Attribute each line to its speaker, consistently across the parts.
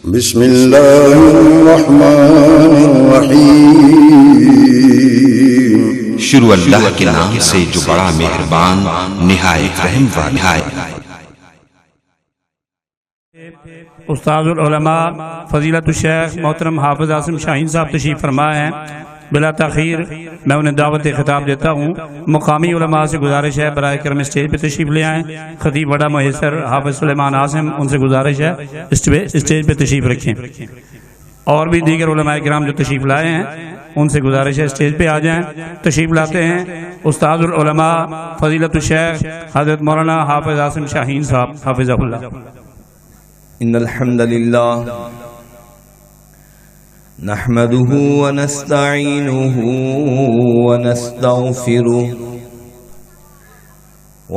Speaker 1: بسم اللہ الرحمن الرحیم۔
Speaker 2: شروع اللہ کے نام سے جو بڑا مہربان نہایت رحم والا ہے۔
Speaker 3: استاد العلماء فضیلت الشیخ محترم حافظ عاصم شاہین صاحب تشریف فرما ہیں۔ بلا تاخیر میں انہیں دعوت خطاب دیتا ہوں۔ مقامی علماء سے گزارش ہے برائے کرم اسٹیج پہ تشریف لے آئیں۔ خطیب بڑا محسر حافظ سلیمان عاصم، ان سے گزارش ہے اسٹیج پہ تشریف رکھیں۔ اور بھی دیگر علماء کرام جو تشریف لائے ہیں ان سے گزارش ہے اسٹیج پہ آ جائیں۔ تشریف لاتے ہیں استاد العلماء فضیلت الشیخ حضرت مولانا حافظ عاصم شاہین صاحب حافظہ اللہ۔
Speaker 4: ان الحمد لله نحمده ونستعينه ونستغفره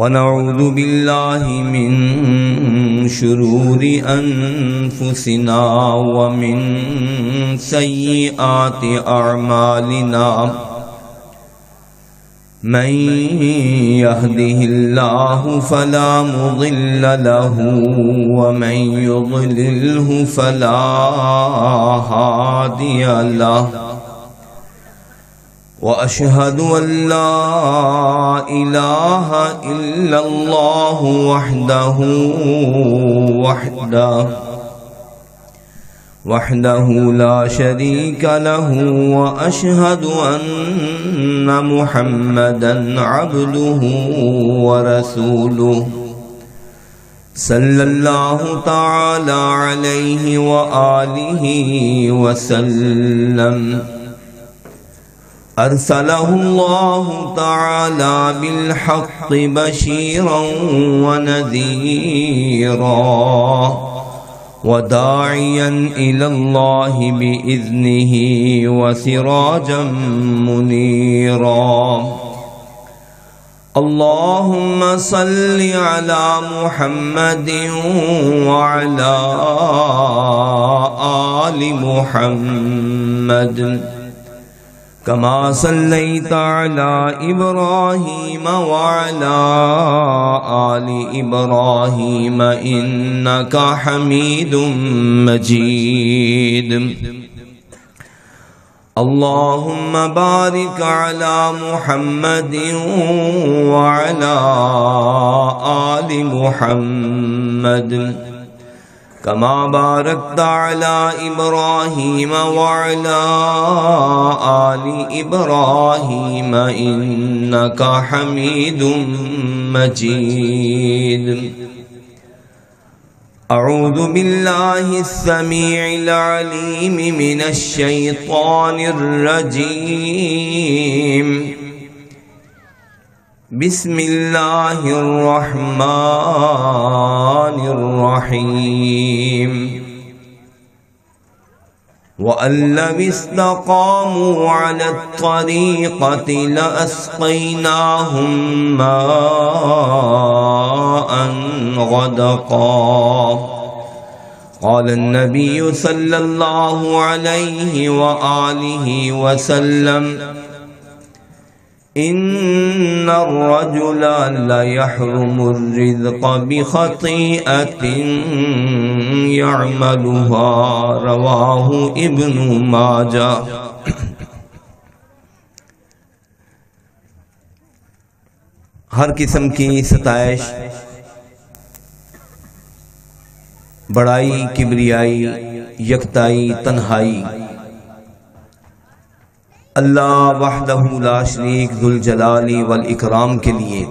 Speaker 4: ونعوذ بالله من شرور انفسنا ومن سيئات اعمالنا من يهده الله فلا مضل له ومن يضلله فلا هادي له وأشهد أن لا إله إلا الله وحده لا شريك له وأشهد أن محمدا عبده ورسوله صلى الله تعالى عليه وآله وسلم أرسله الله تعالى بالحق بشيرا ونذيرا وداعيا إلى الله بإذنه وسراجا منيرا اللهم صل على محمد وعلى آل محمد كما صليت على إبراهيم وعلى آل إبراهيم إنك حميد مجيد اللهم بارك على محمد وعلى آل محمد كما باركت على إبراهيم وعلى آل إبراهيم إنك حميد مجيد أعوذ بالله السميع العليم من الشيطان الرجيم بسم الله الرحمن الرحيم وأن لو استقاموا على الطريقة لأسقيناهم ماء غدقا قال النبي صلى الله عليه وآله وسلم إن الرجل لا يحرم الرزق بخطيئة يعملها رواه ابن ماجہ۔ ہر قسم کی ستائش، بڑائی، کبریائی، یکتائی، تنہائی اللہ وحدہ لا شریک ذوالجلال والاکرام کے لیے،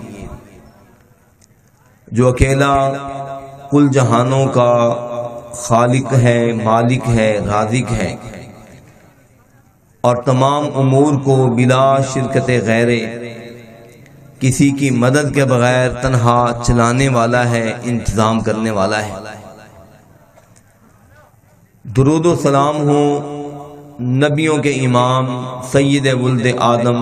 Speaker 4: جو اکیلا کل جہانوں کا خالق ہے، مالک ہے، رازق ہے، اور تمام امور کو بلا شرکت غیر کسی کی مدد کے بغیر تنہا چلانے والا ہے، انتظام کرنے والا ہے۔ درود و سلام ہو نبیوں کے امام سید ولد آدم،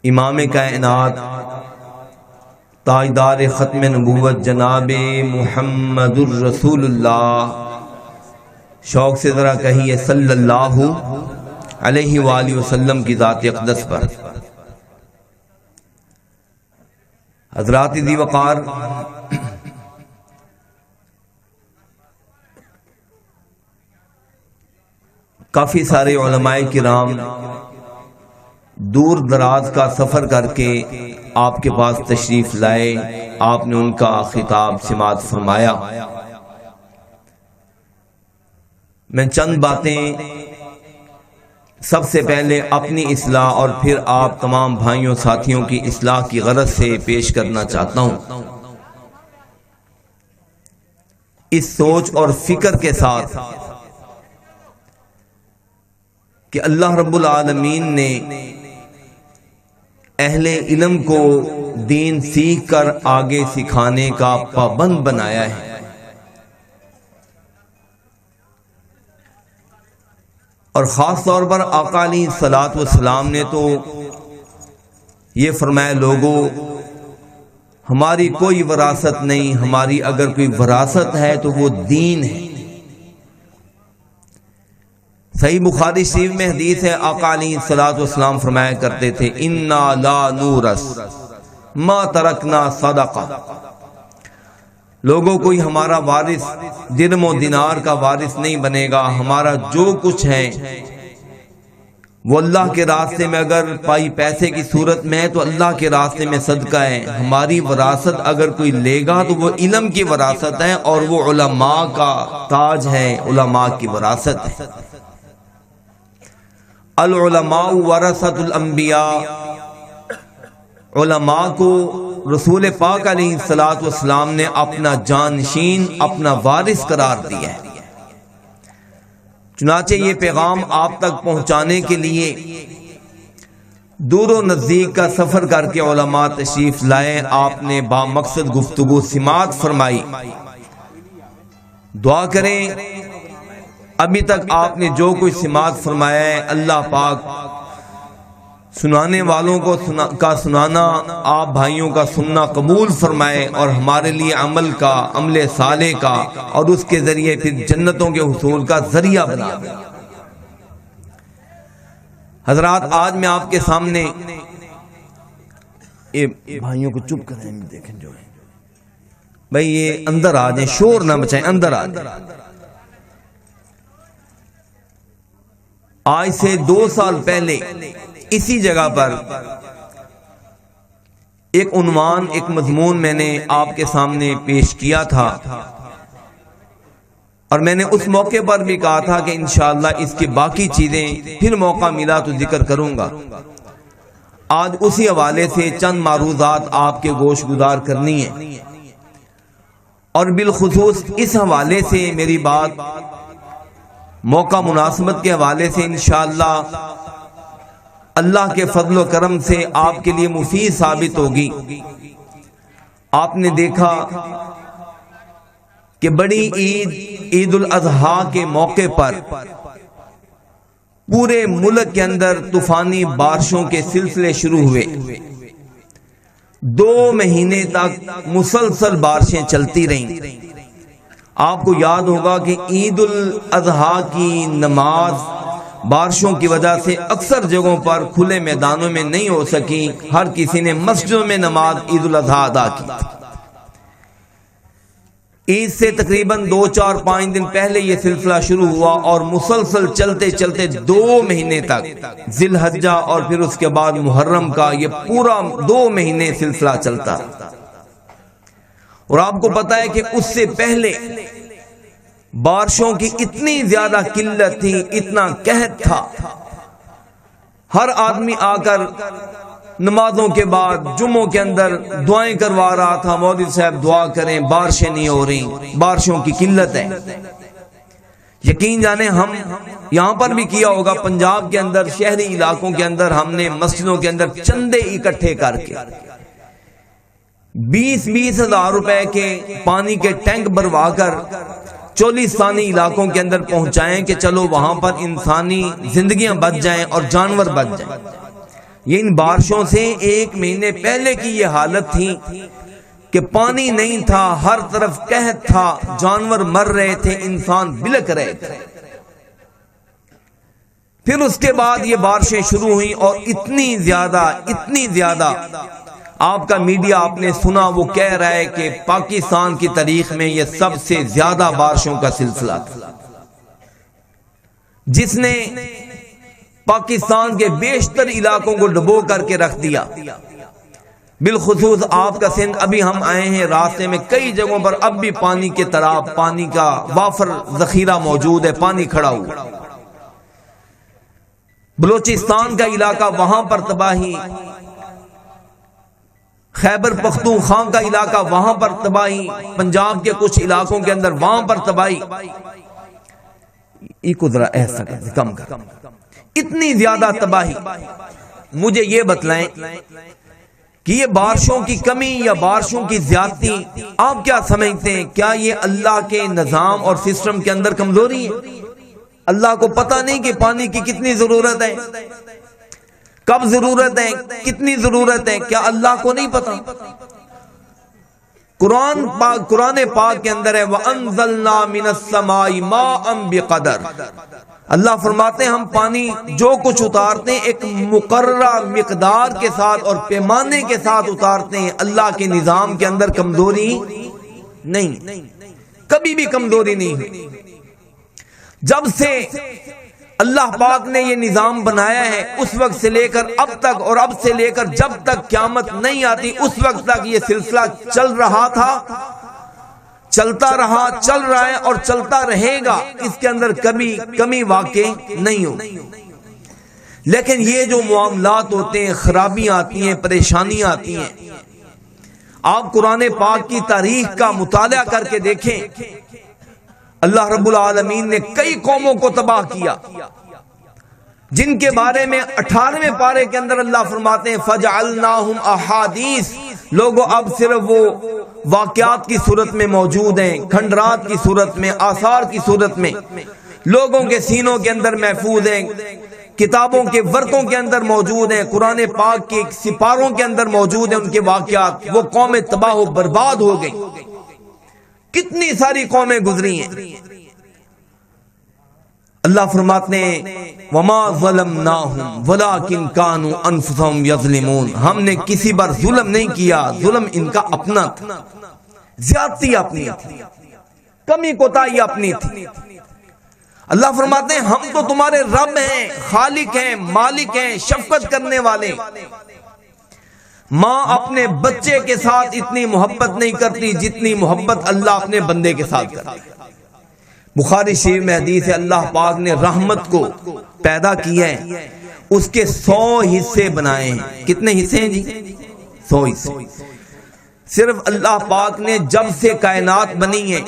Speaker 4: امام کائنات، تاجدار ختم نبوت جناب محمد الرسول اللہ، شوق سے ذرا کہیے صلی اللہ علیہ وآلہ وسلم کی ذات اقدس پر۔ حضرات ذی وقار، کافی سارے علماء کرام دور دراز کا سفر کر کے آپ کے پاس تشریف لائے، آپ نے ان کا خطاب سماعت فرمایا۔ میں چند باتیں سب سے پہلے اپنی اصلاح اور پھر آپ تمام بھائیوں ساتھیوں کی اصلاح کی غرض سے پیش کرنا چاہتا ہوں، اس سوچ اور فکر کے ساتھ کہ اللہ رب العالمین نے اہل علم کو دین سیکھ کر آگے سکھانے کا پابند بنایا ہے۔ اور خاص طور پر آقا علیہ الصلوۃ والسلام نے تو یہ فرمایا، لوگوں ہماری کوئی وراثت نہیں، ہماری اگر کوئی وراثت ہے تو وہ دین ہے۔ صحیح بخاری شریف میں حدیث ہے، آقا علیہ الصلوۃ والسلام فرمایا کرتے تھے، انا لا نورث ما ترکنا صدقہ، لوگوں کوئی ہمارا وارث درم و دینار کا وارث نہیں بنے گا، ہمارا جو کچھ ہے وہ اللہ کے راستے میں، اگر پائی پیسے کی صورت میں ہے تو اللہ کے راستے میں صدقہ ہے۔ ہماری وراثت اگر کوئی لے گا تو وہ علم کی وراثت ہے، اور وہ علماء کا تاج ہے، علماء کی وراثت ہے۔ العلماء ورثۃ الانبیاء، علماء کو رسول پاک علیہ الصلوۃ والسلام نے اپنا جانشین، اپنا وارث قرار دیا ہے۔ چنانچہ یہ پیغام آپ تک پہنچانے کے لیے دور و نزدیک کا سفر کر کے علماء تشریف لائے، آپ نے با مقصد گفتگو سماعت فرمائی۔ دعا کریں ابھی تک آپ نے جو کچھ سماعت فرمایا ہے، اللہ پاک سنانے والوں کا سنانا، آپ بھائیوں کا سننا قبول فرمائے، اور ہمارے لیے عمل کا، عمل صالح کا، اور اس کے ذریعے پھر جنتوں کے حصول کا ذریعہ بنا دے۔ حضرات، آج میں آپ کے سامنے بھائیوں کو چپ کریں، دیکھیں جو ہے بھائی، یہ اندر آ جائیں، شور نہ مچائیں، اندر آ جائیں۔ آج سے 2 سال پہلے اسی جگہ پر ایک عنوان، ایک مضمون میں نے آپ کے سامنے پیش کیا تھا، اور میں نے اس موقع پر بھی کہا تھا کہ انشاءاللہ اس کی باقی چیزیں پھر موقع ملا تو ذکر کروں گا۔ آج اسی حوالے سے چند معروضات آپ کے گوش گزار کرنی ہے، اور بالخصوص اس حوالے سے میری بات موقع مناسبت کے حوالے سے انشاءاللہ اللہ کے فضل و کرم سے آپ کے لیے مفید ثابت ہوگی۔ آپ نے دیکھا کہ بڑی عید الاضحیٰ کے موقع پر پورے ملک کے اندر طوفانی بارشوں کے سلسلے شروع ہوئے، 2 مہینے تک مسلسل بارشیں چلتی رہیں۔ آپ کو یاد ہوگا کہ عید الاضحیٰ کی نماز بارشوں کی وجہ سے اکثر جگہوں پر کھلے میدانوں میں نہیں ہو سکی، ہر کسی نے مسجدوں میں نماز عید الاضحیٰ ادا کی۔ عید سے تقریباً 2، 4، 5 دن پہلے یہ سلسلہ شروع ہوا، اور مسلسل چلتے چلتے 2 مہینے تک، ذی الحجہ اور پھر اس کے بعد محرم کا یہ پورا 2 مہینے سلسلہ چلتا۔ اور آپ کو پتا ہے کہ اس سے پہلے بارشوں کی اتنی زیادہ قلت تھی، اتنا قحط تھا، ہر آدمی آ کر نمازوں کے بعد جمعوں کے اندر دعائیں کروا رہا تھا، مولوی صاحب دعا کریں، بارشیں نہیں ہو رہی، بارشوں کی قلت ہے۔ یقین جانے ہم یہاں پر بھی کیا ہوگا، پنجاب کے اندر شہری علاقوں کے اندر ہم نے مسجدوں کے اندر چندے اکٹھے کر کے 20-20 ہزار روپے کے پانی کے ٹینک بھروا کر چولستانی علاقوں کے اندر پہنچائیں کہ چلو وہاں پر انسانی زندگیاں بچ جائیں اور جانور بچ جائیں۔ یہ ان بارشوں سے 1 مہینے پہلے کی یہ حالت تھی کہ پانی نہیں تھا، ہر طرف قحط تھا، جانور مر رہے تھے، انسان بلک رہے تھے۔ پھر اس کے بعد یہ بارشیں شروع ہوئیں، اور اتنی زیادہ آپ کا میڈیا آپ نے سنا، وہ کہہ رہا ہے کہ پاکستان کی تاریخ میں یہ سب سے زیادہ بارشوں کا سلسلہ تھا۔ جس نے پاکستان کے بیشتر علاقوں کو ڈبو کر کے رکھ دیا، بالخصوص آپ کا سندھ۔ ابھی ہم آئے ہیں، راستے میں کئی جگہوں پر اب بھی پانی کے تراب، پانی کا وافر ذخیرہ موجود ہے، پانی کھڑا ہوا۔ بلوچستان کا علاقہ، وہاں پر تباہی، خیبر پختونخوا کا علاقہ، وہاں پر تباہی، پنجاب کے کچھ علاقوں کے اندر وہاں پر تباہی۔ ذرا ایسا کم کر، اتنی زیادہ تباہی۔ مجھے یہ بتلائیں کہ یہ بارشوں کی کمی یا بارشوں کی زیادتی، آپ کیا سمجھتے ہیں؟ کیا یہ اللہ کے نظام اور سسٹم کے اندر کمزوری ہے؟ اللہ کو پتہ نہیں کہ پانی کی کتنی ضرورت ہے، کب ضرورت ہے، کتنی ضرورت ہے؟ کیا اللہ کو نہیں پتہ؟ قرآن پاک کے اندر ہے وَأَنزَلْنَا مِنَ السَّمَاءِ مَاءً بِقَدَرٍ۔ اللہ فرماتے ہیں ہم پانی جو کچھ اتارتے ہیں ایک مقررہ مقدار کے ساتھ اور پیمانے کے ساتھ اتارتے ہیں۔ اللہ کے نظام کے اندر کمزوری نہیں، کبھی بھی کمزوری نہیں ہے۔ جب سے اللہ پاک نے یہ نظام بنایا ہے اس وقت سے لے کر اب تک، اور اب سے لے کر جب تک قیامت نہیں آتی اس وقت تک یہ سلسلہ چل رہا تھا، چلتا رہا، چل رہا ہے اور چلتا رہے گا۔ اس کے اندر کبھی کمی واقع نہیں ہو۔ لیکن یہ جو معاملات ہوتے ہیں، خرابیاں آتی ہیں، پریشانیاں آتی ہیں، آپ قرآن پاک کی تاریخ کا مطالعہ کر کے دیکھیں۔ اللہ رب العالمین نے کئی قوموں کو تباہ کیا، جن کے بارے میں 18ویں پارے کے اندر اللہ فرماتے ہیں فَجَعَلْنَاهُمْ أَحَادِيث۔ لوگوں اب صرف وہ واقعات کی صورت میں موجود ہیں، کھنڈرات کی صورت میں، آثار کی صورت میں لوگوں کے سینوں کے اندر محفوظ ہیں، کتابوں کے ورقوں کے اندر موجود ہیں، قرآن پاک کے سپاروں کے اندر موجود ہیں ان کے واقعات۔ وہ قومیں تباہ و برباد ہو گئیں، کتنی ساری قومیں گزری ہیں۔ اللہ فرماتے ہیں وما ظلمناہم ولکن کانوا انفسہم یظلمون۔ ہم نے کسی پر ظلم نہیں کیا، ظلم ان کا اپنا تھا، زیادتی اپنی تھی، کمی کوتاہی اپنی تھی۔ اللہ فرماتے ہیں ہم تو تمہارے رب ہیں، خالق ہیں، مالک ہیں، شفقت کرنے والے۔ ماں اپنے بچے کے ساتھ اتنی محبت نہیں کرتی جتنی محبت اللہ اپنے بندے کے ساتھ کرتی۔ بخاری شریف میں حدیث ہے اللہ پاک نے رحمت کو پیدا کیا ہے، اس کے 100 حصے بنائے ہیں۔ کتنے حصے ہیں جی؟ 100 حصے۔ صرف اللہ پاک نے جب سے کائنات بنی ہے،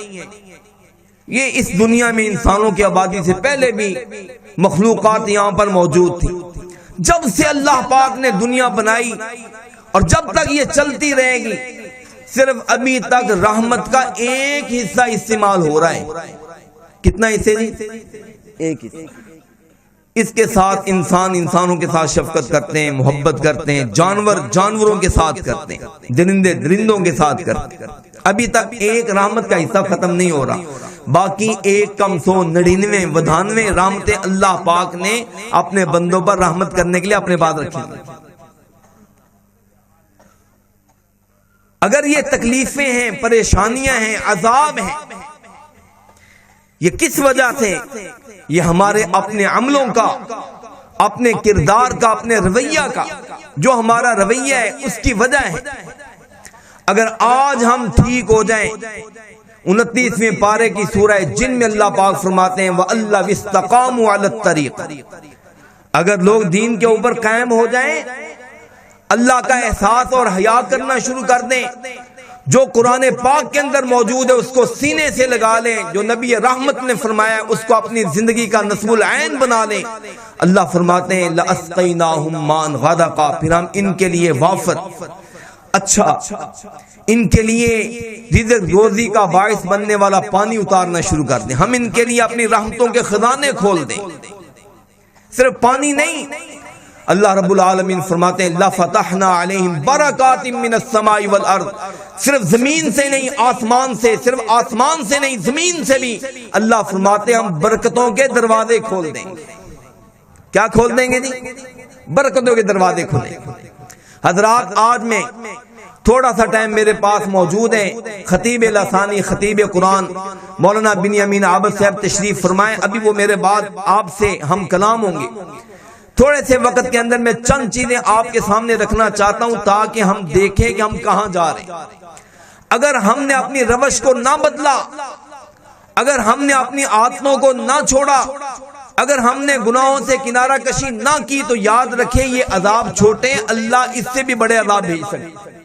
Speaker 4: یہ اس دنیا میں انسانوں کی آبادی سے پہلے بھی مخلوقات یہاں پر موجود تھی، جب سے اللہ پاک نے دنیا بنائی اور جب تک یہ چلتی رہے گی، صرف ابھی تک رحمت کا ایک حصہ استعمال ہو رہا ہے۔ کتنا حصے جی؟ ایک حصہ۔ اس کے ساتھ انسانوں کے ساتھ شفقت کرتے ہیں، محبت کرتے ہیں، جانوروں کے ساتھ کرتے ہیں، درندوں کے ساتھ کرتے ہیں۔ ابھی تک ایک رحمت کا حصہ ختم نہیں ہو رہا، باقی 199 رحمتیں اللہ پاک نے اپنے بندوں پر رحمت کرنے کے لیے اپنے پاس رکھی۔ اگر یہ تکلیفیں ہیں، پریشانیاں ہیں، عذاب ہیں، یہ کس وجہ سے؟ یہ ہمارے اپنے عملوں کا، اپنے کردار کا، اپنے رویہ کا، جو ہمارا رویہ ہے اس کی وجہ ہے۔ اگر آج ہم ٹھیک ہو جائیں، 29ویں پارے کی سورہ جن میں اللہ پاک فرماتے ہیں وَأَلَّذِي اسْتَقَامُوا عَلَى الطَّرِيقِ، اگر لوگ دین کے اوپر قائم ہو جائیں، اللہ کا احساس اور حیا کرنا شروع کر دیں، جو قرآن پاک کے اندر موجود ہے اس کو سینے سے لگا لیں، جو نبی رحمت نے فرمایا اس کو اپنی زندگی کا نصب العین بنا لیں، اللہ فرماتے ہیں لَأَسْقَيْنَاهُمْ مَاءً غَدَقًا، پھر ہم ان کے لیے وافر، اچھا، ان کے لیے رزق روزی کا باعث بننے والا پانی اتارنا شروع کر دیں، ہم ان کے لیے اپنی رحمتوں کے خزانے کھول دیں۔ صرف پانی نہیں، اللہ رب العالمین فرماتے ہیں لَفَتَحْنَا عَلَيْهِمْ بَرَكَاتٍ مِّنَ السَّمَاءِ وَالْأَرْضِ، صرف زمین سے نہیں، آسمان سے، صرف آسمان سے نہیں، زمین سے بھی اللہ فرماتے ہیں ہم برکتوں کے دروازے کھول دیں گے۔ کیا کھول دیں گے جی؟ برکتوں کے دروازے کھولیں۔ حضرات آج میں تھوڑا سا ٹائم میرے پاس موجود ہے، خطیب لسانی خطیب قرآن مولانا بنیامین عابد صاحب تشریف فرمائیں، ابھی وہ میرے بعد آپ سے ہم کلام ہوں گے۔ تھوڑے سے وقت کے اندر میں چند چیزیں آپ کے سامنے رکھنا چاہتا ہوں تاکہ ہم دیکھیں کہ ہم کہاں جا رہے ہیں۔ اگر ہم نے اپنی روش کو نہ بدلا، اگر ہم نے اپنی عادتوں کو نہ چھوڑا، اگر ہم نے گناہوں سے کنارہ کشی نہ کی، تو یاد رکھیں یہ عذاب چھوٹے، اللہ اس سے بھی بڑے عذاب بھیج سکتے۔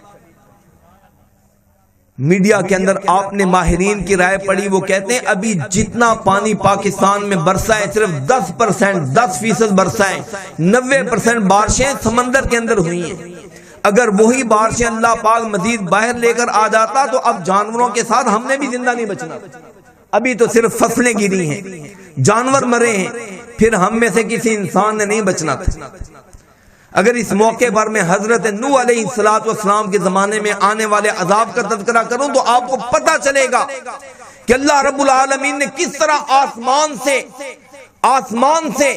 Speaker 4: میڈیا کے اندر آپ نے ماہرین کی رائے پڑھی، وہ کہتے ہیں ابھی جتنا پانی پاکستان میں برسا ہے صرف 10% برسا ہے، 90% بارشیں سمندر کے اندر ہوئی ہیں۔ اگر وہی بارشیں اللہ پاک مزید باہر لے کر آ جاتا تو اب جانوروں کے ساتھ ہم نے بھی زندہ نہیں بچنا۔ ابھی تو صرف فصلیں گری ہیں، جانور مرے ہیں، پھر ہم میں سے کسی انسان نے نہیں بچنا تھا۔ اگر اس موقع پر میں حضرت نوح علیہ السلام کے زمانے میں آنے والے عذاب کا تذکرہ کروں تو آپ کو پتہ چلے گا کہ اللہ رب العالمین نے کس طرح آسمان سے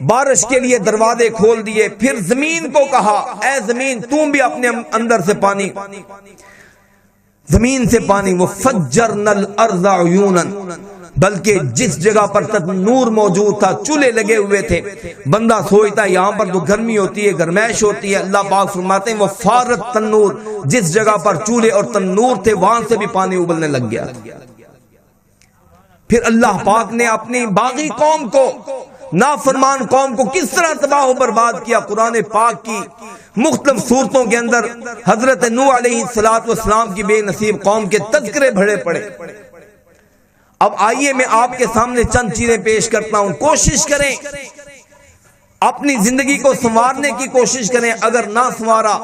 Speaker 4: بارش کے لیے دروازے کھول دیے، پھر زمین کو کہا اے زمین تم بھی اپنے اندر سے پانی، زمین سے پانی، وَفَجَّرْنَا الْأَرْضَ عُيُونًا، بلکہ جس جگہ پر تنور موجود تھا، چولہے لگے ہوئے تھے، بندہ سوچتا ہے یہاں پر تو گرمی ہوتی ہے، گرمائش ہوتی ہے، اللہ پاک فرماتے ہیں وَفَارَتْ تنور، جس جگہ پر چولہے اور تنور تھے وہاں سے بھی پانی ابلنے لگ گیا۔ پھر اللہ پاک نے اپنی باغی قوم کو، نافرمان قوم کو کس طرح تباہ و برباد کیا۔ قرآن پاک کی مختلف صورتوں کے اندر حضرت نوح علیہ السلام کی بے نصیب قوم کے تذکرے بھرے پڑے۔ اب آئیے میں آپ کے سامنے چند چیزیں پیش کرتا ہوں، کوشش کریں اپنی زندگی کو سنوارنے کی کوشش کریں، اگر نہ سنوارا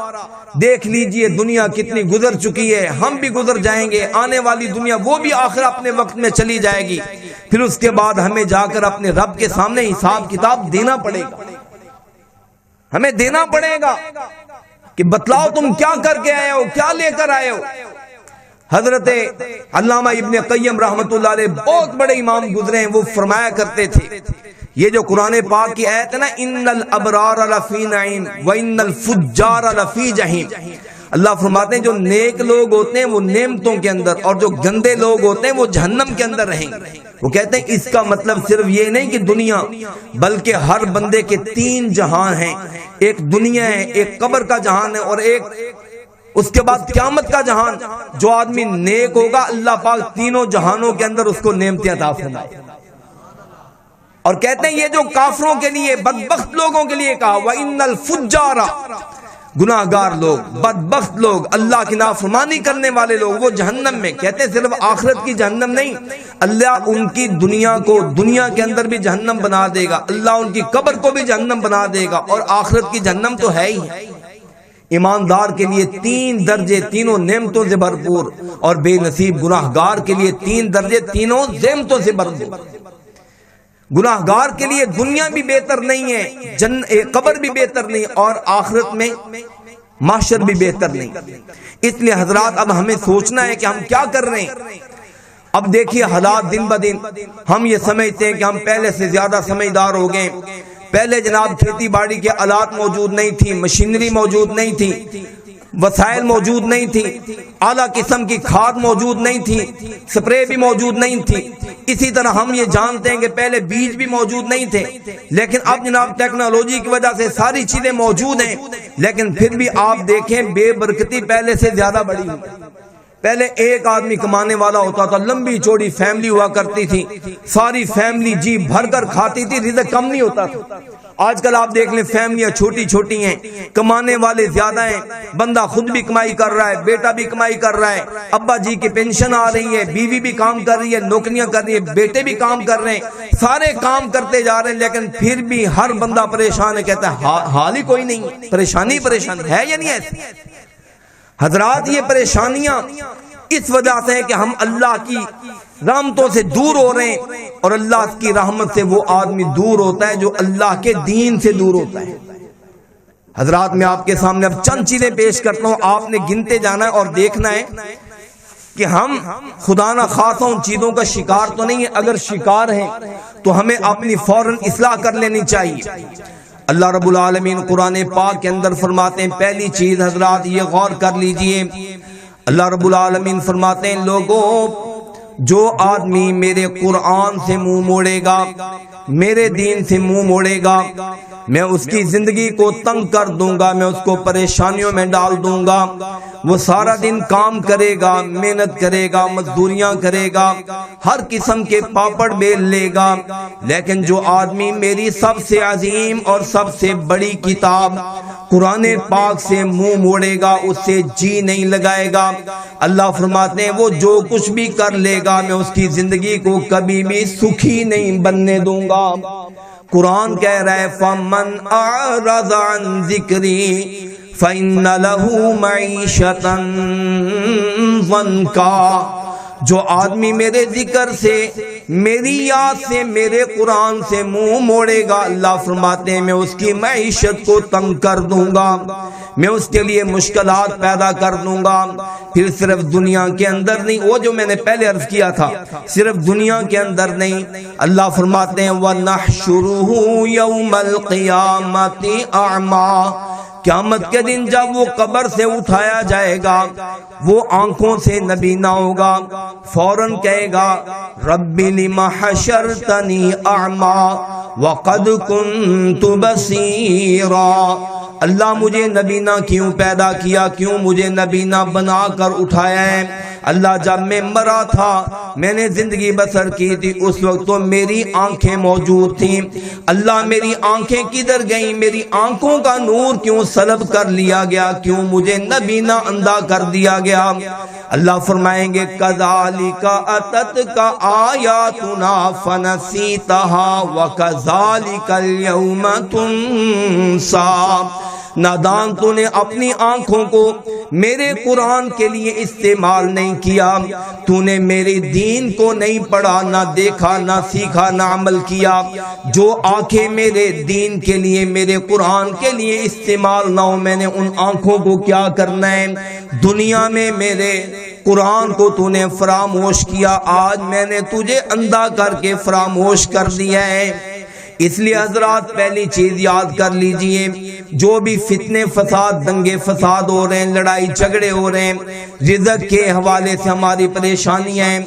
Speaker 4: دیکھ لیجئے دنیا کتنی گزر چکی ہے، ہم بھی گزر جائیں گے، آنے والی دنیا وہ بھی آخر اپنے وقت میں چلی جائے گی، پھر اس کے بعد ہمیں جا کر اپنے رب کے سامنے حساب کتاب دینا پڑے گا، ہمیں دینا پڑے گا کہ بتلاؤ تم کیا کر کے آئے ہو، کیا لے کر آئے ہو۔ حضرت علامہ ابن قیم رحمۃ اللہ علیہ بہت بڑے امام گزرے ہیں، وہ فرمایا کرتے تھے، یہ جو قرآن پاک کی آیت ہے نا، ان الابرار لفی نعیم وان الفجار لفی جحیم، اللہ فرماتے ہیں جو نیک لوگ ہوتے ہیں وہ نعمتوں کے اندر اور جو گندے لوگ ہوتے ہیں وہ جہنم کے اندر رہیں گے۔ وہ کہتے ہیں اس کا مطلب صرف یہ نہیں کہ دنیا، بلکہ ہر بندے کے 3 جہان ہیں، ایک دنیا ہے، ایک قبر کا جہان ہے، اور ایک اس کے بعد قیامت کا جہان۔ جو آدمی نیک ہوگا اللہ پاک تینوں جہانوں کے اندر اس کو نعمتیں عطا فرمائے۔ اور کہتے ہیں یہ جو کافروں کے لیے، بدبخت لوگوں کے لیے کہا وَإِنَّ الْفُجَّارَ، گناہگار لوگ، بدبخت لوگ، اللہ کی نافرمانی کرنے والے لوگ وہ جہنم میں۔ کہتے ہیں صرف آخرت کی جہنم نہیں، اللہ ان کی دنیا کو دنیا کے اندر بھی جہنم بنا دے گا، اللہ ان کی قبر کو بھی جہنم بنا دے گا، اور آخرت کی جہنم تو ہے ہی۔ ایماندار کے لیے 3 درجے تینوں نعمتوں سے بھرپور، اور بے نصیب گناہگار کے لیے 3 درجے تینوں نعمتوں سے بھرپور۔ گناہگار کے لیے دنیا بھی بہتر نہیں ہے، قبر بھی بہتر نہیں، اور آخرت میں معاشر بھی بہتر نہیں۔ اس لیے حضرات اب ہمیں سوچنا ہے کہ ہم کیا کر رہے ہیں۔ اب دیکھیے حالات دن بدن، ہم یہ سمجھتے ہیں کہ ہم پہلے سے زیادہ سمجھدار ہو گئے۔ پہلے جناب کھیتی باڑی کے آلات موجود نہیں تھی، مشینری موجود نہیں تھی، وسائل موجود نہیں تھی، اعلیٰ قسم کی کھاد موجود نہیں تھی، سپرے بھی موجود نہیں تھی۔ اسی طرح ہم یہ جانتے ہیں کہ پہلے بیج بھی موجود نہیں تھے، لیکن اب جناب ٹیکنالوجی کی وجہ سے ساری چیزیں موجود ہیں، لیکن پھر بھی آپ دیکھیں بے برکتی پہلے سے زیادہ بڑی ہوئی۔ پہلے ایک آدمی کمانے والا ہوتا تھا، لمبی چوڑی فیملی ہوا کرتی تھی، ساری فیملی جی بھر کر کھاتی تھی، رزق کم نہیں ہوتا تھا۔ آج کل آپ دیکھ لیں فیملیاں چھوٹی چھوٹی ہیں، کمانے والے زیادہ ہیں، بندہ خود بھی کمائی کر رہا ہے، بیٹا بھی کمائی کر رہا ہے، ابا جی کی پینشن آ رہی ہے، بیوی بھی کام کر رہی ہے، نوکریاں کر رہی ہے، بیٹے بھی کام کر رہے ہیں، سارے کام کرتے جا رہے ہیں، لیکن پھر بھی ہر بندہ پریشان ہے، کہتا ہے حال ہی کوئی نہیں، پریشانی ہے یا نہیں ایسی؟ حضرات یہ پریشانیاں اس وجہ سے ہے کہ ہم اللہ کی رحمتوں سے دور ہو رہے ہیں، اور اللہ کی رحمت سے وہ آدمی دور ہوتا ہے جو اللہ کے دین سے دور ہوتا ہے۔ حضرات میں آپ کے سامنے اب چند چیزیں پیش کرتا ہوں، آپ نے گنتے جانا ہے اور دیکھنا ہے کہ ہم خدا نہ خواستہ ان چیزوں کا شکار تو نہیں ہے، اگر شکار ہیں تو ہمیں اپنی فوراً اصلاح کر لینی چاہیے۔ اللہ رب العالمین قرآن پاک کے اندر فرماتے ہیں، پہلی چیز حضرات یہ غور کر لیجئے، اللہ رب العالمین فرماتے ہیں لوگوں جو آدمی میرے قرآن سے منہ موڑے گا، میرے دین سے منہ موڑے گا، میں اس کی زندگی کو تنگ کر دوں گا، میں اس کو پریشانیوں میں ڈال دوں گا، وہ سارا دن کام کرے گا، محنت کرے گا، مزدوریاں کرے گا، ہر قسم کے پاپڑ بیل لے گا، لیکن جو آدمی میری سب سے عظیم اور سب سے بڑی کتاب قرآن پاک سے منہ موڑے گا، اس سے جی نہیں لگائے گا، اللہ فرماتے ہیں وہ جو کچھ بھی کر لے گا میں اس کی زندگی کو کبھی بھی سکھی نہیں بننے دوں گا۔ قرآن کہہ رہا ہے فَمَنْ أَعْرَضَ عَنْ ذِكْرِي فَإِنَّ لَهُ مَعِيشَةً ضَنْكًا، جو آدمی میرے ذکر سے، میری یاد سے، میرے قرآن سے منہ موڑے گا، اللہ فرماتے ہیں میں اس کی معیشت کو تنگ کر دوں گا، میں اس کے لیے مشکلات پیدا کر دوں گا۔ پھر صرف دنیا کے اندر نہیں، وہ جو میں نے پہلے عرض کیا تھا، صرف دنیا کے اندر نہیں، اللہ فرماتے ہیں وَنَحْشُرُهُ يَوْمَ الْقِيَامَةِ أَعْمَى، قیامت کے دن جب وہ قبر سے اٹھایا جائے گا وہ آنکھوں سے نبینا ہوگا، فوراً کہے گا رب لم حشرتنی اعمی وقد کنت بصیرا، اللہ مجھے نبینا کیوں پیدا کیا، کیوں مجھے نبینا بنا کر اٹھایا ہے؟ اللہ جب میں مرا تھا، میں نے زندگی بسر کی تھی، اس وقت تو میری آنکھیں موجود تھیں، اللہ میری آنکھیں کدھر گئیں؟ میری آنکھوں کا نور کیوں سلب کر لیا گیا؟ کیوں مجھے نبینا اندھا کر دیا گیا؟ اللہ فرمائیں گے کذالک اتتک آیاتنا فنسیتها وکذالک اليوم تنسا، نادان تو نے اپنی آنکھوں کو میرے قرآن کے لیے استعمال نہیں کیا، تو نے میرے دین کو نہیں پڑھا، نہ دیکھا، نہ سیکھا، نہ عمل کیا۔ جو آنکھیں میرے دین کے لیے، میرے قرآن کے لیے استعمال نہ ہو، میں نے ان آنکھوں کو کیا کرنا ہے؟ دنیا میں میرے قرآن کو تو نے فراموش کیا، آج میں نے تجھے اندھا کر کے فراموش کر دیا ہے۔ اس لیے حضرات پہلی چیز یاد کر لیجئے، جو بھی فتنے فساد، دنگے فساد ہو رہے ہیں، لڑائی جھگڑے ہو رہے ہیں، رزق کے حوالے سے ہماری پریشانیاں ہیں،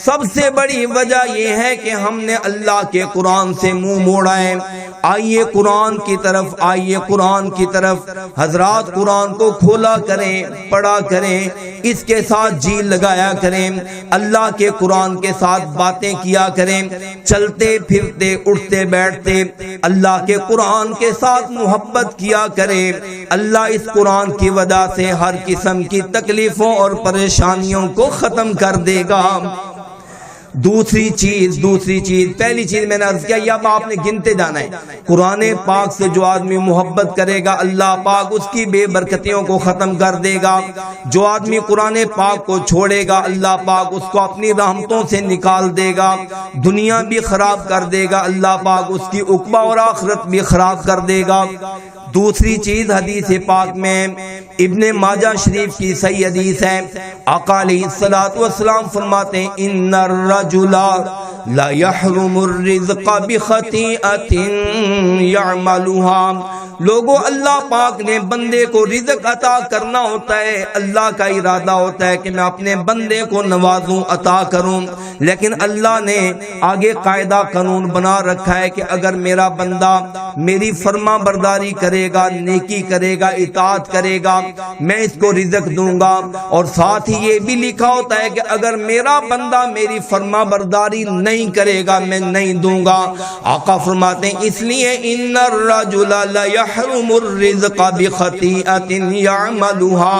Speaker 4: سب سے بڑی وجہ یہ ہے کہ ہم نے اللہ کے قرآن سے منہ موڑا ہے۔ آئیے قرآن کی طرف، آئیے قرآن کی طرف، حضرات قرآن کو کھولا کریں، پڑھا کریں، اس کے ساتھ جی لگایا کریں، اللہ کے قرآن کے ساتھ باتیں کیا کریں، چلتے پھرتے اٹھتے بیٹھتے اللہ کے قرآن کے ساتھ محبت کیا کریں۔ اللہ اس قرآن کی وجہ سے ہر قسم کی تکلیفوں اور پریشانیوں کو ختم کر دے گا۔ دوسری چیز پہلی چیز میں نے عرض کیا، یہ اب آپ نے گنتے جانا ہے، قرآن پاک سے جو آدمی محبت کرے گا اللہ پاک اس کی بے برکتیوں کو ختم کر دے گا، جو آدمی قرآن پاک کو چھوڑے گا اللہ پاک اس کو اپنی رحمتوں سے نکال دے گا، دنیا بھی خراب کر دے گا اللہ پاک اس کی عقبہ اور آخرت بھی خراب کر دے گا۔ دوسری چیز حدیث پاک میں ابن ماجہ شریف کی صحیح حدیث ہے، آقا علیہ الصلوۃ والسلام فرماتے ہیں ان الرجل لا يحرم الرزق بخطیئۃ يعملها، لوگوں اللہ پاک نے بندے کو رزق عطا کرنا ہوتا ہے، اللہ کا ارادہ ہوتا ہے کہ میں اپنے بندے کو نوازوں، عطا کروں، لیکن اللہ نے آگے قاعدہ قانون بنا رکھا ہے کہ اگر میرا بندہ میری فرما برداری کرے گا، نیکی کرے گا، اطاعت کرے گا، میں اس کو رزق دوں گا، اور ساتھ ہی یہ بھی لکھا ہوتا ہے کہ اگر میرا بندہ میری فرما برداری نہیں کرے گا میں نہیں دوں گا۔ آقا فرماتے ہیں اس لیے ان الرجل لا يحرم الرزق بخطیئۃ يعملها،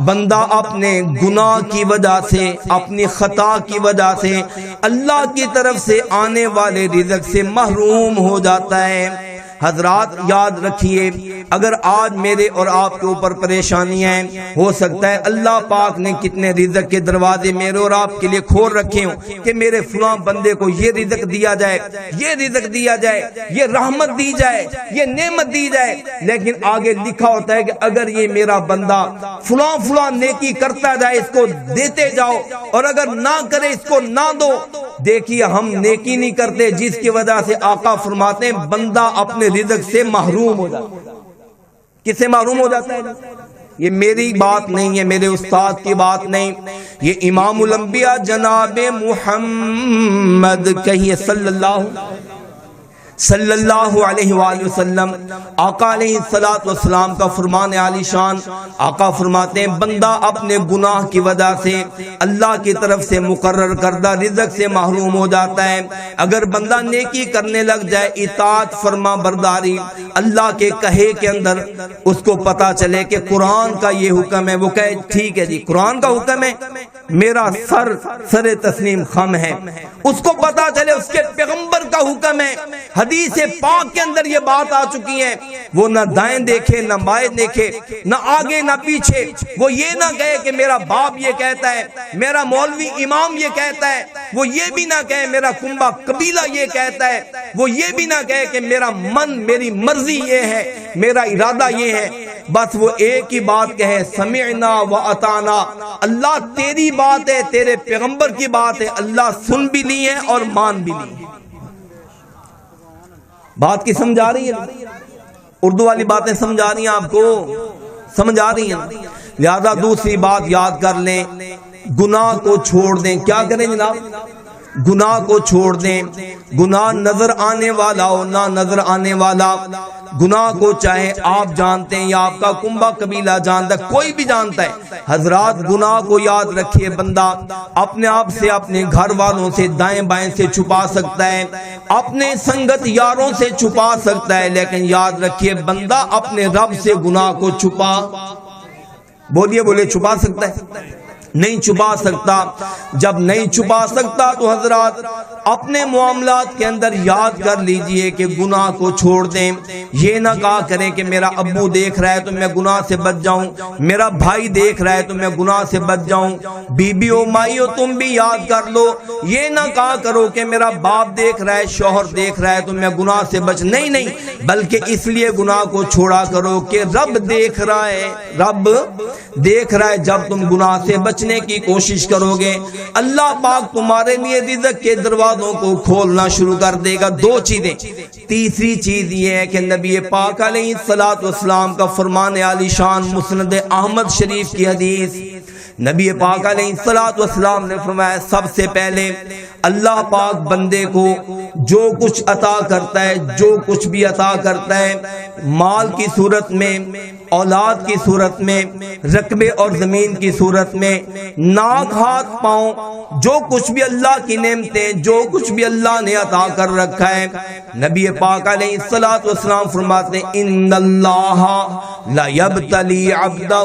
Speaker 4: بندہ اپنے گناہ کی وجہ سے، اپنی خطا کی وجہ سے اللہ کی طرف سے آنے والے رزق سے محروم ہو جاتا ہے۔ حضرات یاد رکھیے، اگر آج میرے اور آپ کے اوپر پریشانیاں ہیں، ہو سکتا ہے اللہ پاک نے کتنے رزق کے دروازے میرے اور آپ کے لیے کھول رکھے ہوں کہ میرے فلاں بندے کو یہ رزق دیا جائے، یہ رزق دیا جائے، یہ رحمت دی جائے، یہ نعمت دی جائے، لیکن آگے لکھا ہوتا ہے کہ اگر یہ میرا بندہ فلاں فلاں نیکی کرتا جائے اس کو دیتے جاؤ، اور اگر نہ کرے اس کو نہ دو۔ دیکھیے ہم نیکی نہیں کرتے جس کی وجہ سے آقا فرماتے ہیں بندہ اپنے رزق سے محروم ہو جاتا ہے. کس سے محروم ہو جاتا ہے؟ یہ میری بات نہیں ہے، میرے استاد کی بات نہیں، یہ امام الانبیاء جناب محمد کہیے صلی اللہ علیہ وآلہ وسلم، آقا علیہ السلام کا فرمان عالی شان. آقا فرماتے ہیں بندہ اپنے گناہ کی وجہ سے اللہ کی طرف سے مقرر کردہ رزق سے محروم ہو جاتا ہے. اگر بندہ نیکی کرنے لگ جائے، اطاعت فرما برداری اللہ کے کہے کے اندر، اس کو پتا چلے کہ قرآن کا یہ حکم ہے، وہ کہے ٹھیک ہے جی قرآن کا حکم ہے، میرا سر تسلیم خم ہے. اس کو پتا چلے اس کے پیغمبر کا حکم ہے، حدیث پاک کے اندر یہ بات آ چکی ہے، وہ نہ دائیں دیکھے نہ بائیں دیکھے، نہ آگے نہ پیچھے. وہ یہ نہ کہے کہ میرا باپ یہ کہتا ہے، میرا مولوی امام یہ کہتا ہے، وہ یہ بھی نہ کہے میرا کنبہ قبیلہ یہ کہتا ہے، وہ یہ بھی نہ کہے کہ میرا من میری مرضی یہ ہے، میرا ارادہ یہ ہے. بس وہ ایک ہی بات کہے سمعنا و اطعنا، اللہ تیری بات ہے، تیرے پیغمبر کی بات ہے، اللہ سن بھی لی ہے اور مان بھی لی ہے. بات کی سمجھ آ رہی ہے؟ اردو والی باتیں سمجھ آ رہی ہیں آپ کو؟ سمجھ آ رہی ہیں؟ لہذا دوسری بات یاد کر لیں، گناہ کو چھوڑ دیں. کیا کریں جناب؟ گناہ کو چھوڑ دیں. گناہ نظر آنے والا ہو نہ نظر آنے والا، گناہ کو چاہے آپ جانتے ہیں یا آپ کا کنبہ قبیلہ جانتا ہے، کوئی بھی جانتا ہے. حضرات گناہ کو یاد رکھیے، بندہ اپنے آپ سے اپنے گھر والوں سے دائیں بائیں سے چھپا سکتا ہے، اپنے سنگت یاروں سے چھپا سکتا ہے، لیکن یاد رکھیے بندہ اپنے رب سے گناہ کو بولیے چھپا سکتا ہے؟ نہیں چھپا سکتا. جب نہیں چھپا سکتا تو حضرات اپنے معاملات کے اندر یاد کر لیجئے کہ گناہ کو چھوڑ دیں. یہ نہ کہا کریں کہ میرا ابو دیکھ رہا ہے تو میں گناہ سے بچ جاؤں، میرا بھائی دیکھ رہا ہے تو میں گناہ سے بچ جاؤں. بیویو مائیو تم بھی یاد کر لو، یہ نہ کہا کرو کہ میرا باپ دیکھ رہا ہے، شوہر دیکھ رہا ہے تو میں گناہ سے بچ، نہیں، بلکہ اس لیے گناہ کو چھوڑا کرو کہ رب دیکھ رہا ہے. رب دیکھ رہا ہے. جب تم گناہ سے بچنے کی کوشش کرو گے، اللہ پاک تمہارے لیے رزق کے دروازوں کو کھولنا شروع کر دے گا. دو چیزیں. تیسری چیز یہ ہے کہ نبی پاک علیہ السلام کا فرمان عالی شان مسند احمد شریف کی حدیث، نبی پاک علیہ السلام نے فرمایا سب سے پہلے اللہ پاک بندے کو جو کچھ عطا کرتا ہے، جو کچھ بھی عطا کرتا ہے، مال کی صورت میں، اولاد کی صورت میں، رقبے اور زمین کی صورت میں، ناک ہاتھ پاؤں، جو کچھ بھی اللہ کی نعمتیں، جو کچھ بھی اللہ نے عطا کر رکھا ہے، نبی پاک علیہ السلام فرماتے ہیں ان اللہ لا یبتلی عبدہ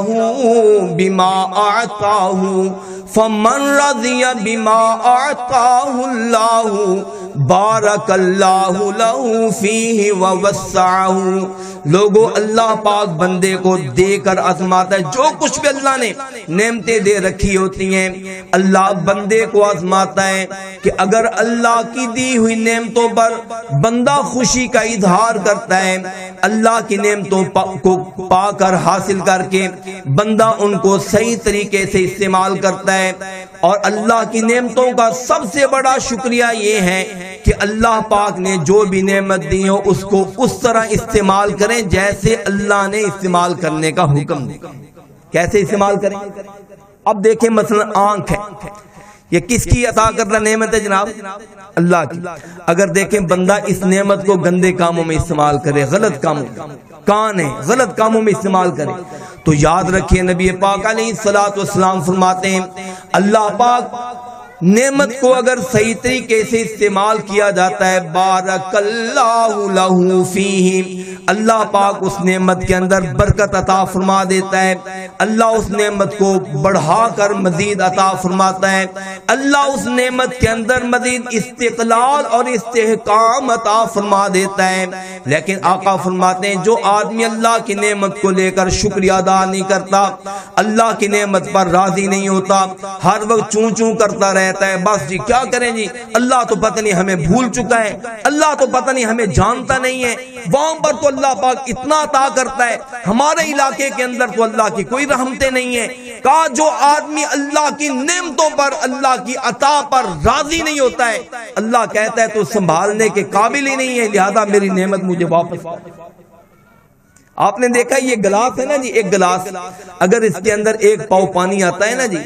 Speaker 4: بما اعطاہ فمن رضی بما اعطاہ اللہ بارک اللہ لہ فیہ ووسعہ. لوگوں اللہ پاک بندے کو دے کر آزماتا ہے. جو کچھ بھی اللہ نے نعمتیں دے رکھی ہوتی ہیں، اللہ بندے کو آزماتا ہے کہ اگر اللہ کی دی ہوئی نعمتوں پر بندہ خوشی کا اظہار کرتا ہے، اللہ کی نعمتوں کو پا کر حاصل کر کے بندہ ان کو صحیح طریقے سے استعمال کرتا ہے. اور اللہ کی نعمتوں کا سب سے بڑا شکریہ یہ ہے کہ اللہ پاک نے جو بھی نعمت دی ہو اس کو اس طرح استعمال کریں جیسے اللہ نے استعمال کرنے کا حکم دیا. کیسے استعمال کریں؟ اب دیکھیں مثلا آنکھ ہے، یہ کس کی عطا کردہ نعمت ہے جناب؟ اللہ کی. اگر دیکھیں بندہ اس نعمت کو گندے کاموں میں استعمال کرے، غلط کاموں میں، کان ہے غلط کاموں میں استعمال کرے، تو یاد رکھیے نبی پاک علیہ السلام فرماتے ہیں اللہ پاک نعمت کو اگر صحیح طریقے سے استعمال کیا جاتا ہے بارک اللہ لہ فیہ، اللہ پاک اس نعمت کے اندر برکت عطا فرما دیتا ہے. اللہ اس نعمت کو بڑھا کر مزید عطا فرماتا ہے. اللہ اس نعمت کے اندر مزید استقلال اور استحکام عطا فرما دیتا ہے. لیکن آقا فرماتے ہیں جو آدمی اللہ کی نعمت کو لے کر شکریہ ادا نہیں کرتا، اللہ کی نعمت پر راضی نہیں ہوتا، ہر وقت چوں چوں کرتا رہتا ہے، بس جی کیا کریں جی، اللہ تو پتہ نہیں ہمیں بھول چکا ہے، اللہ تو پتہ نہیں ہمیں جانتا نہیں ہے، وہاں پر تو اللہ پاک اتنا عطا کرتا ہے، ہمارے علاقے کے اندر تو اللہ کی کوئی رحمتیں نہیں ہیں، کہا جو آدمی اللہ کی نعمتوں پر، اللہ کی عطا پر راضی نہیں ہوتا ہے، اللہ کہتا ہے تو سنبھالنے کے قابل ہی نہیں ہے، لہذا میری نعمت مجھے واپس کر۔ آپ نے دیکھا یہ گلاس ہے نا جی، ایک گلاس اگر اس کے اندر ایک پاؤ پانی آتا ہے نا جی،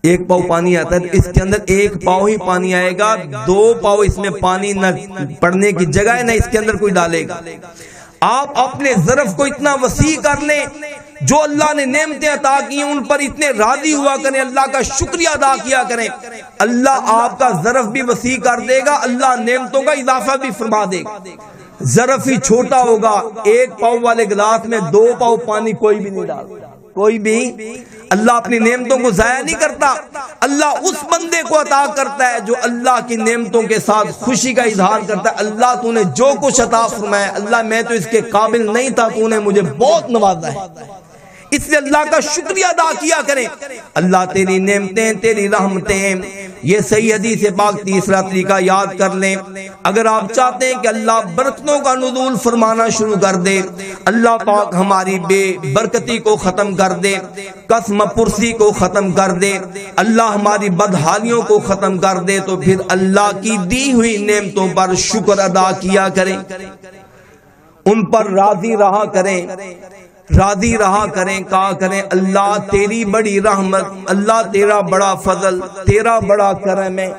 Speaker 4: ایک پاؤ پانی آتا ہے، اس کے اندر ایک پاؤ ہی پانی آئے گا، دو پاؤ اس میں پانی نہ پڑنے کی جگہ ہے نہ اس کے اندر کوئی ڈالے گا۔ آپ اپنے ظرف کو اتنا وسیع کر لیں، جو اللہ نے نعمتیں عطا کی ہیں ان پر اتنے راضی ہوا کریں، اللہ کا شکریہ ادا کیا کریں، اللہ آپ کا ظرف بھی وسیع کر دے گا، اللہ نعمتوں کا اضافہ بھی فرما دے گا۔ ظرف ہی چھوٹا ہوگا، ایک پاؤ والے گلاس میں دو پاؤ پانی کوئی بھی نہیں ڈالتا، کوئی بھی۔ اللہ اپنی نعمتوں کو ضائع نہیں کرتا، اللہ اس بندے کو عطا کرتا ہے جو اللہ کی نعمتوں کے ساتھ خوشی کا اظہار کرتا ہے۔ اللہ تو نے جو کچھ عطا فرمایا، اللہ میں تو اس کے قابل نہیں تھا، تو نے مجھے بہت نوازا ہے، اس لیے اللہ کا شکریہ ادا کیا کریں۔ اللہ تیری نعمتیں، تیری رحمتیں، یہ صحیح حدیث پاک تیسرا طریقہ یاد کر لیں۔ اگر آپ چاہتے ہیں کہ اللہ برکتوں کا نزول فرمانا شروع کر دے، اللہ پاک ہماری بے برکتی کو ختم کر دے، قسم پرسی کو ختم کر دے، اللہ ہماری بدحالیوں کو ختم کر دے، تو پھر اللہ کی دی ہوئی نعمتوں پر شکر ادا کیا کریں، ان پر راضی رہا کریں، راضی رہا کریں، کہا کریں اللہ تیری بڑی رحمت، اللہ تیرا بڑا فضل، تیرا بڑا کرم ہے۔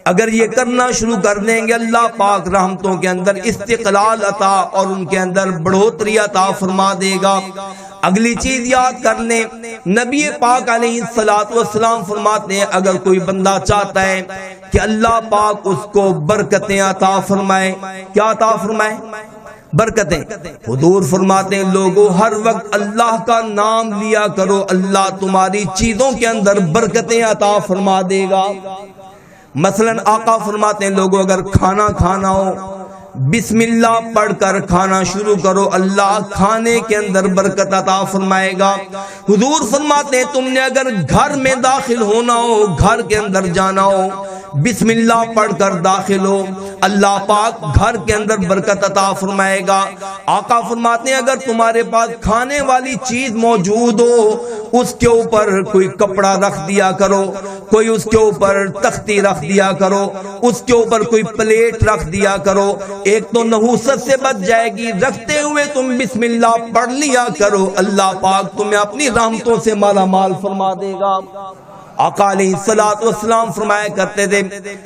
Speaker 4: اگر یہ کرنا شروع کر دیں گے، اللہ پاک رحمتوں کے اندر استقلال عطا اور ان کے اندر بڑھوتری عطا فرما دے گا۔ اگلی چیز یاد کر لیں، نبی پاک علیہ السلام فرماتے ہیں اگر کوئی بندہ چاہتا ہے کہ اللہ پاک اس کو برکتیں عطا فرمائے، کیا عطا فرمائے؟ برکتیں۔ حضور فرماتے ہیں لوگوں ہر وقت اللہ کا نام لیا کرو، اللہ تمہاری چیزوں کے اندر برکتیں عطا فرما دے گا۔ مثلا آقا فرماتے ہیں لوگوں اگر کھانا کھانا ہو، بسم اللہ پڑھ کر کھانا شروع کرو، اللہ کھانے کے اندر برکت عطا فرمائے گا۔ حضور فرماتے ہیں تم نے اگر گھر میں داخل ہونا ہو، گھر کے اندر جانا ہو، بسم اللہ پڑھ کر داخل ہو، اللہ پاک گھر کے اندر برکت عطا فرمائے گا۔ آقا فرماتے ہیں اگر تمہارے پاس کھانے والی چیز موجود ہو، اس کے اوپر کوئی کپڑا رکھ دیا کرو، کوئی اس کے اوپر تختی رکھ دیا کرو، اس کے اوپر کوئی پلیٹ رکھ دیا کرو، ایک تو نحوست سے بچ جائے گی، رکھتے ہوئے تم بسم اللہ پڑھ لیا کرو، اللہ پاک تمہیں اپنی رحمتوں سے مالا مال فرما دے گا۔ آقا علیہ السلام فرمایا کرتے تھے،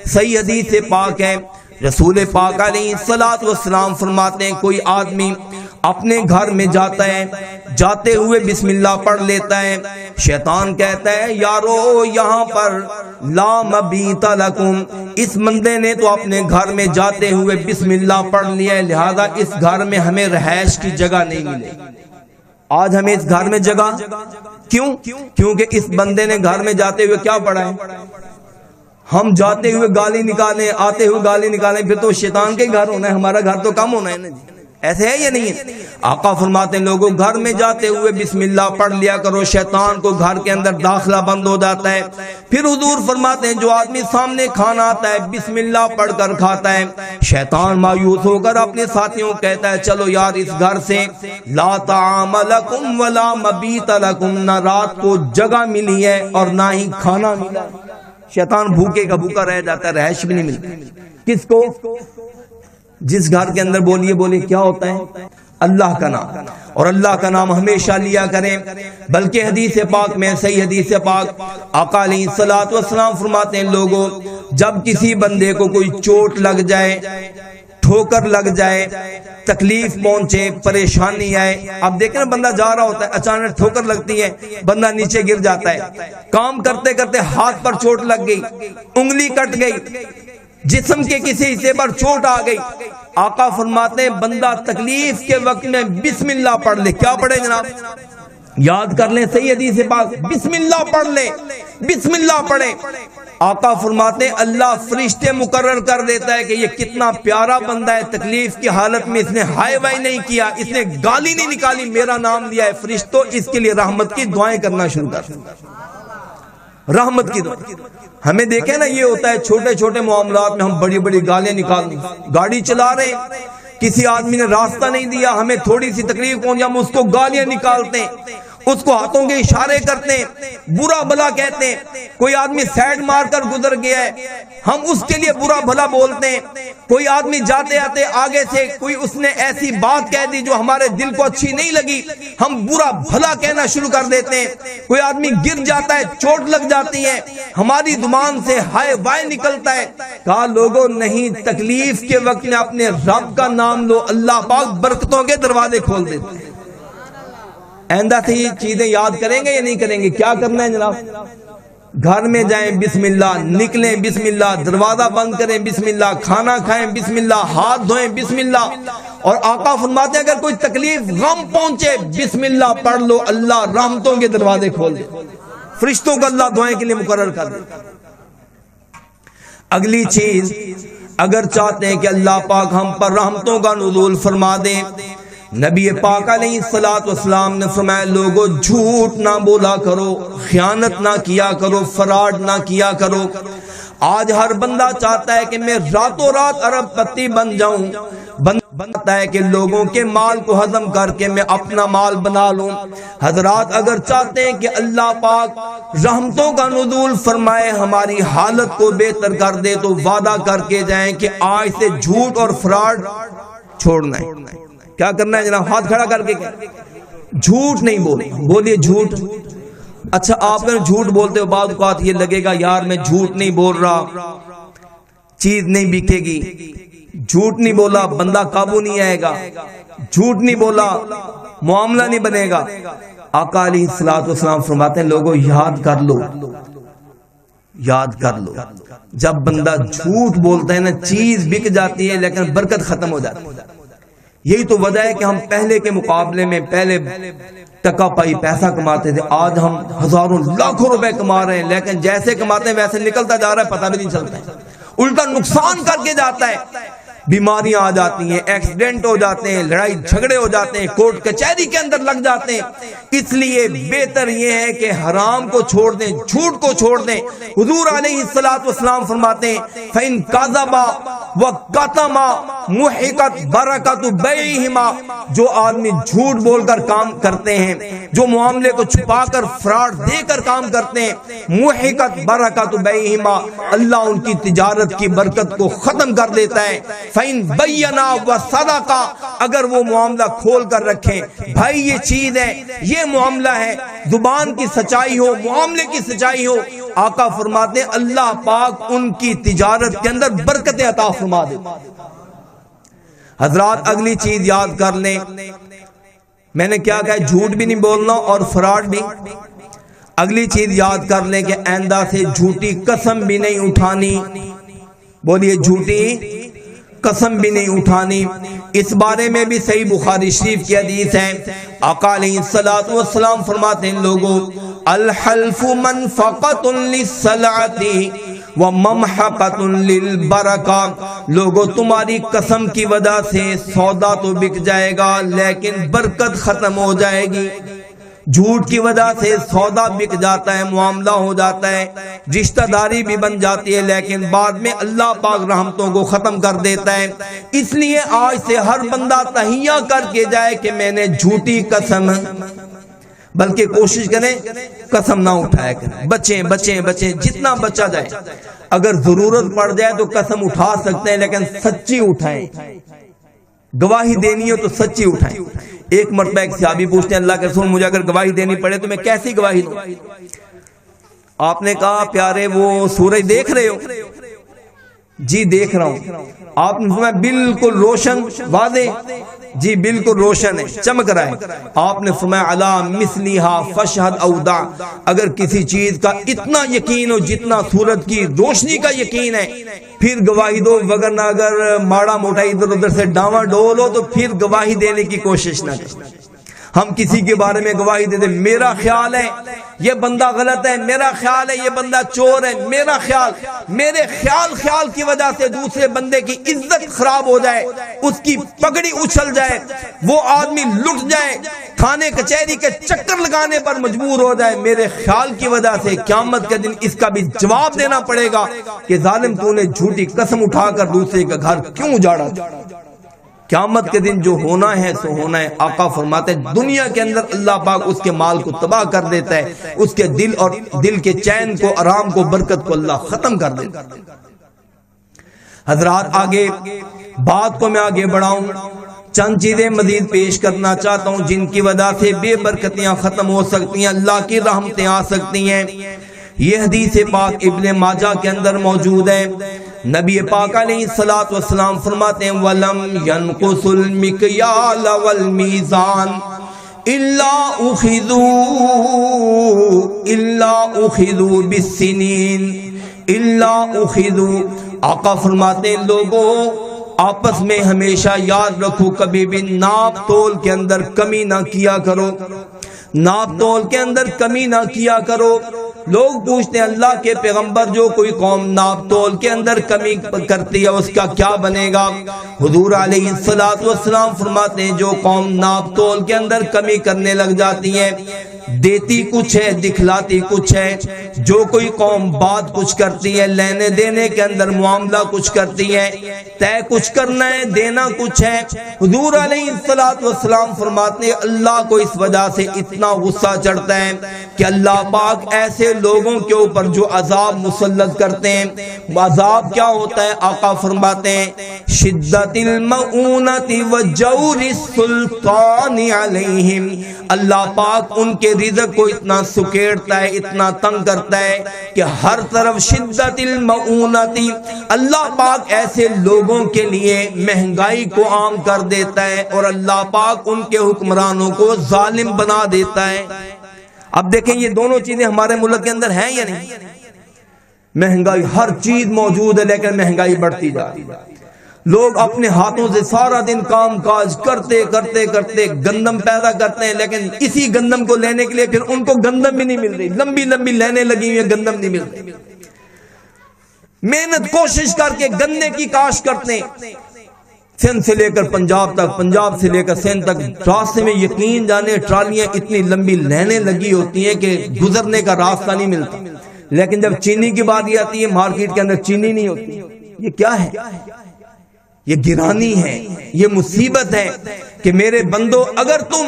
Speaker 4: صحیح حدیث پاک ہے، رسول پاک علیہ السلام فرماتے ہیں کوئی آدمی اپنے گھر میں جاتا ہے، جاتے ہوئے بسم اللہ پڑھ لیتا ہے، شیطان کہتا ہے یارو یہاں پر لا مبیت لکم، اس بندے نے تو اپنے گھر میں جاتے ہوئے بسم اللہ پڑھ لیا ہے، لہذا اس گھر میں ہمیں رہائش کی جگہ نہیں ملے گی۔ آج ہمیں اس گھر میں جگہ کیوں؟ کیونکہ اس بندے نے گھر میں جاتے ہوئے کیا پڑھا ہے؟ ہم جاتے ہوئے گالی نکالیں، آتے ہوئے گالی نکالیں، پھر تو شیطان کے گھر ہونا ہے، ہمارا گھر تو کم ہونا ہے نا جی، ایسے ہے یا نہیں ہے؟ آقا فرماتے ہیں لوگوں گھر میں جاتے ہوئے بسم اللہ پڑھ لیا کرو، شیطان کو گھر کے اندر داخلہ بند ہو جاتا ہے۔ پھر حضور فرماتے ہیں جو آدمی سامنے کھانا آتا ہے بسم اللہ پڑھ کر کھاتا ہے، شیطان مایوس ہو کر اپنے ساتھیوں کو کہتا ہے چلو یار اس گھر سے لا طعام لکم ولا مبیت لکم، نہ رات کو جگہ ملی ہے اور نہ ہی کھانا ملا۔ شیطان بھوکے کا بھوکا رہ جاتا ہے، رہائش بھی نہیں ملتی۔ کس کو؟ جس گھر کے اندر بولیے کیا ہوتا ہے؟ اللہ کا نام، اور اللہ کا نام ہمیشہ لیا کریں۔ بلکہ حدیث پاک میں، صحیح حدیث پاک، آقا علیہ السلام فرماتے ہیں لوگوں جب کسی بندے کو کوئی چوٹ لگ جائے، ٹھوکر لگ جائے، تکلیف پہنچے، پریشانی آئے، اب دیکھیں نا بندہ جا رہا ہوتا ہے، اچانک ٹھوکر لگتی ہے، بندہ نیچے گر جاتا ہے، کام کرتے کرتے ہاتھ پر چوٹ لگ گئی، انگلی کٹ گئی، جسم کے کسی حصے پر چوٹ آ گئی، آقا فرماتے ہیں بندہ تکلیف کے وقت میں بسم اللہ پڑھ لے۔ کیا پڑھے جناب؟ یاد کر لیں صحیح حدیث پاک، بسم اللہ پڑھ لے، بسم اللہ پڑھے۔ آقا فرماتے ہیں اللہ فرشتے مقرر کر دیتا ہے کہ یہ کتنا پیارا بندہ ہے، تکلیف کی حالت میں اس نے ہائے وائی نہیں کیا، اس نے گالی نہیں نکالی، میرا نام لیا ہے، فرشتوں اس کے لیے رحمت کی دعائیں کرنا شروع کر، رحمت کی دعائیں۔ ہمیں دیکھیں نا یہ ہوتا ہے چھوٹے چھوٹے معاملات میں ہم بڑی بڑی گالیاں نکال دیں، گاڑی چلا رہے کسی آدمی نے راستہ نہیں دیا، ہمیں تھوڑی سی تکلیف پہنچی، ہم اس کو گالیاں نکالتے ہیں، اس کو ہاتھوں کے اشارے کرتے ہیں، برا بھلا کہتے ہیں۔ کوئی آدمی سائڈ مار کر گزر گیا ہے، ہم اس کے لیے برا بھلا بولتے ہیں۔ کوئی آدمی جاتے آتے آگے سے کوئی اس نے ایسی بات کہہ دی جو ہمارے دل کو اچھی نہیں لگی، ہم برا بھلا کہنا شروع کر دیتے ہیں۔ کوئی آدمی گر جاتا ہے، چوٹ لگ جاتی ہے، ہماری زبان سے ہائے وائے نکلتا ہے۔ کہا لوگوں نہیں، تکلیف کے وقت میں اپنے رب کا نام لو، اللہ پاک برکتوں کے دروازے کھول دیتے ہیں۔ آئندہ سے یہ چیزیں یاد کریں گے یا نہیں کریں گے؟ کیا کرنا ہے جناب؟ گھر میں جائیں بسم اللہ، نکلیں بسم اللہ، دروازہ بند کریں بسم اللہ، کھانا کھائیں بسم اللہ، ہاتھ دھوئیں بسم اللہ۔ اور آقا فرماتے ہیں اگر کوئی تکلیف غم پہنچے بسم اللہ پڑھ لو، اللہ رحمتوں کے دروازے کھول دے، فرشتوں کو اللہ دعائیں کے لیے مقرر کر دے۔ اگلی چیز، اگر چاہتے ہیں کہ اللہ پاک ہم پر رحمتوں کا نزول فرما دے، نبی پاک علیہ الصلوۃ والسلام نے فرمایا لوگوں جھوٹ نہ بولا کرو، خیانت نہ کیا کرو، فراڈ نہ کیا کرو۔ آج ہر بندہ چاہتا ہے کہ میں راتوں رات ارب پتی بن جاؤں، بنتا ہے کہ لوگوں کے مال کو ہضم کر کے میں اپنا مال بنا لوں۔ حضرات اگر چاہتے ہیں کہ اللہ پاک رحمتوں کا نزول فرمائے، ہماری حالت کو بہتر کر دے، تو وعدہ کر کے جائیں کہ آج سے جھوٹ اور فراڈ چھوڑنا ہے۔ کیا کرنا ہے جناب؟ ہاتھ کھڑا کر کے جھوٹ نہیں بولیے جھوٹ۔ اچھا آپ اگر جھوٹ بولتے ہو بعض اوقات یہ لگے گا یار میں جھوٹ نہیں بول رہا، چیز نہیں بکے گی۔ جھوٹ نہیں بولا بندہ قابو نہیں آئے گا، جھوٹ نہیں بولا معاملہ نہیں بنے گا۔ آقا علیہ الصلوۃ والسلام فرماتے ہیں لوگوں یاد کر لو، یاد کر لو، جب بندہ جھوٹ بولتا ہے نا چیز بک جاتی ہے لیکن برکت ختم ہو جاتی ہے۔ یہی تو وجہ ہے کہ ہم پہلے کے مقابلے میں پہلے ٹکا پائی پیسہ کماتے تھے، آج ہم ہزاروں لاکھوں روپے کما رہے ہیں، لیکن جیسے کماتے ہیں ویسے نکلتا جا رہا ہے، پتہ بھی نہیں چلتا ہے، الٹا نقصان کر کے جاتا ہے۔ بیماریاں آ جاتی ہیں، ایکسیڈنٹ ہو جاتے ہیں، لڑائی جھگڑے ہو جاتے ہیں، کورٹ کچہری کے اندر لگ جاتے ہیں۔ اس لیے بہتر یہ ہے کہ حرام کو چھوڑ دیں، جھوٹ کو چھوڑ دیں۔ حضور علیہ الصلوۃ والسلام فرماتے ہیں فَإِن كَذَبَا وَكَتَمَا مُحِقَتْ بَرَكَةُ بَيْعِهِمَا، جو آدمی جھوٹ بول کر کام کرتے ہیں، جو معاملے کو چھپا کر فراڈ دے کر کام کرتے ہیں، مُحِقَتْ بَرَكَةُ بَيْعِهِمَا، اللہ ان کی تجارت کی برکت کو ختم کر دیتا ہے۔ فَإِن بَيَّنَا وَصَدَقَا، اگر وہ معاملہ کھول کر رکھیں، بھائی یہ چیز ہے، یہ معاملہ ہے، زبان کی سچائی ہو، معاملے کی سچائی ہو، آقا فرماتے ہیں اللہ پاک ان کی تجارت کے اندر برکتیں عطا فرما دے۔ حضرات اگلی چیز یاد کر لیں، میں نے کیا کہا، جھوٹ بھی نہیں بولنا اور فراڈ بھی۔ اگلی چیز یاد کر لیں کہ آئندہ سے جھوٹی قسم بھی نہیں اٹھانی، بولیے جھوٹی قسم بھی نہیں اٹھانی۔ اس بارے میں بھی صحیح بخاری شریف کی حدیث ہے، آقا علیہ الصلوۃ والسلام فرماتے ہیں لوگوں الحلف منفقۃ للصلعۃ وممحقۃ للبرکہ، لوگوں تمہاری قسم کی وجہ سے سودا تو بک جائے گا لیکن برکت ختم ہو جائے گی۔ جھوٹ کی وجہ سے سودا بک جاتا ہے، معاملہ ہو جاتا ہے، رشتہ داری بھی بن جاتی ہے، لیکن بعد میں اللہ پاک رحمتوں کو ختم کر دیتا ہے۔ اس لیے آج سے ہر بندہ تہیہ کر کے جائے کہ میں نے جھوٹی قسم، بلکہ کوشش کریں قسم نہ اٹھایا کریں، بچیں جتنا بچا جائے۔ اگر ضرورت پڑ جائے تو قسم اٹھا سکتے ہیں لیکن سچی اٹھائیں، گواہی دینی ہو تو سچی اٹھائیں۔ ایک مرتبہ ایک صحابی پوچھتے ہیں اللہ کے رسول مجھے اگر گواہی دینی پڑے تو میں کیسی گواہی دوں؟ آپ نے کہا پیارے وہ سورج دیکھ رہے ہو؟ جی دیکھ رہا ہوں۔ آپ نے فرمایا بالکل روشن واضح؟ جی بالکل روشن ہے، چمک رہا ہے۔ آپ نے فرمایا علی مثلھا فشہد او دع، اگر کسی چیز کا اتنا یقین ہو جتنا سورج کی روشنی کا یقین ہے پھر گواہی دو، وگرنہ اگر ماڑا موٹا ادھر ادھر سے ڈاواں ڈول ہو تو پھر گواہی دینے کی کوشش نہ کریں۔ ہم کسی کے بارے میں گواہی دے دیں میرا خیال ہے یہ بندہ غلط ہے، میرا خیال ہے یہ بندہ چور ہے، میرا خیال، میرے خیال کی وجہ سے دوسرے بندے کی عزت خراب ہو جائے، اس کی پگڑی اچھل جائے، وہ آدمی لٹ جائے، تھانے کچہری کے چکر لگانے پر مجبور ہو جائے، میرے خیال کی وجہ سے قیامت کے دن اس کا بھی جواب دینا پڑے گا کہ ظالم تو نے جھوٹی قسم اٹھا کر دوسرے کا گھر کیوں اجاڑا۔ قیامت کے دن جو ہونا ہے سو ہونا ہے. آقا فرماتے ہیں دنیا کے اندر اللہ پاک اس کے مال کو تباہ کر دیتا ہے, اس کے دل اور دل کے چین کو, آرام کو, برکت کو اللہ ختم کر دیتا ہے. حضرات آگے بات کو میں آگے بڑھاؤں, چند چیزیں مزید پیش کرنا چاہتا ہوں جن کی وجہ سے بے برکتیاں ختم ہو سکتی ہیں, اللہ کی رحمتیں آ سکتی ہیں. یہ حدیث پاک ابن ماجہ کے اندر موجود ہے. نبی پاک علیہ الصلوۃ والسلام فرماتے ہیں وَلَمْ يَنْقُصُ الْمِكْيَالَ وَالْمِيزَانَ إِلَّا أُخِذُوا بِالسِّنِينَ إِلَّا أُخِذُوا. آقا فرماتے ہیں لوگوں آپس میں ہمیشہ یاد رکھو کبھی بھی ناپ تول کے اندر کمی نہ کیا کرو, ناپ تول کے اندر کمی نہ کیا کرو. لوگ پوچھتے ہیں اللہ کے پیغمبر جو کوئی قوم ناپ تول کے اندر کمی کرتی ہے اس کا کیا بنے گا؟ حضور علیہ الصلوۃ والسلام فرماتے ہیں جو قوم ناپ تول کے اندر کمی کرنے لگ جاتی ہے, دیتی کچھ ہے دکھلاتی کچھ ہے. جو کوئی قوم بات کچھ کرتی ہے, لینے دینے کے اندر معاملہ کچھ کرتی ہے, طے کچھ کرنا ہے دینا کچھ ہے. حضور علیہ الصلوۃ والسلام فرماتے ہیں اللہ کو اس وجہ سے اتنا غصہ چڑھتا ہے کہ اللہ پاک ایسے لوگوں کے اوپر جو عذاب مسلط کرتے ہیں. عذاب کیا ہوتا ہے؟ آقا فرماتے ہیں شدت المؤونۃ وجور السلطان علیہم. اللہ پاک ان کے رزق کو اتنا سکیڑتا ہے, اتنا تنگ کرتا ہے کہ ہر طرف شدت المؤونۃ. اللہ پاک ایسے لوگوں کے لیے مہنگائی کو عام کر دیتا ہے اور اللہ پاک ان کے حکمرانوں کو ظالم بنا دیتا ہے. اب دیکھیں یہ دونوں چیزیں ہمارے ملک کے اندر ہیں یا نہیں؟ مہنگائی ہر چیز موجود ہے لیکن مہنگائی بڑھتی جا رہی ہے. لوگ اپنے ہاتھوں سے سارا دن کام کاج کرتے کرتے کرتے گندم پیدا کرتے ہیں, لیکن اسی گندم کو لینے کے لیے پھر ان کو گندم بھی نہیں مل رہی. لمبی لمبی لائنیں لگی ہوئی ہیں, گندم نہیں مل رہی. محنت کوشش کر کے گنے کی کاشت کرتے ہیں, سندھ سے لے کر پنجاب تک, پنجاب سے لے کر سندھ تک, راستے میں یقین جانے ٹرالیاں اتنی لمبی لائنیں لگی ہوتی ہیں کہ گزرنے کا راستہ نہیں ملتا. لیکن جب چینی کی بات آتی ہے مارکیٹ کے اندر چینی نہیں ہوتی. یہ کیا ہے؟ یہ گرانی ہے, یہ مصیبت ہے کہ میرے بندو اگر تم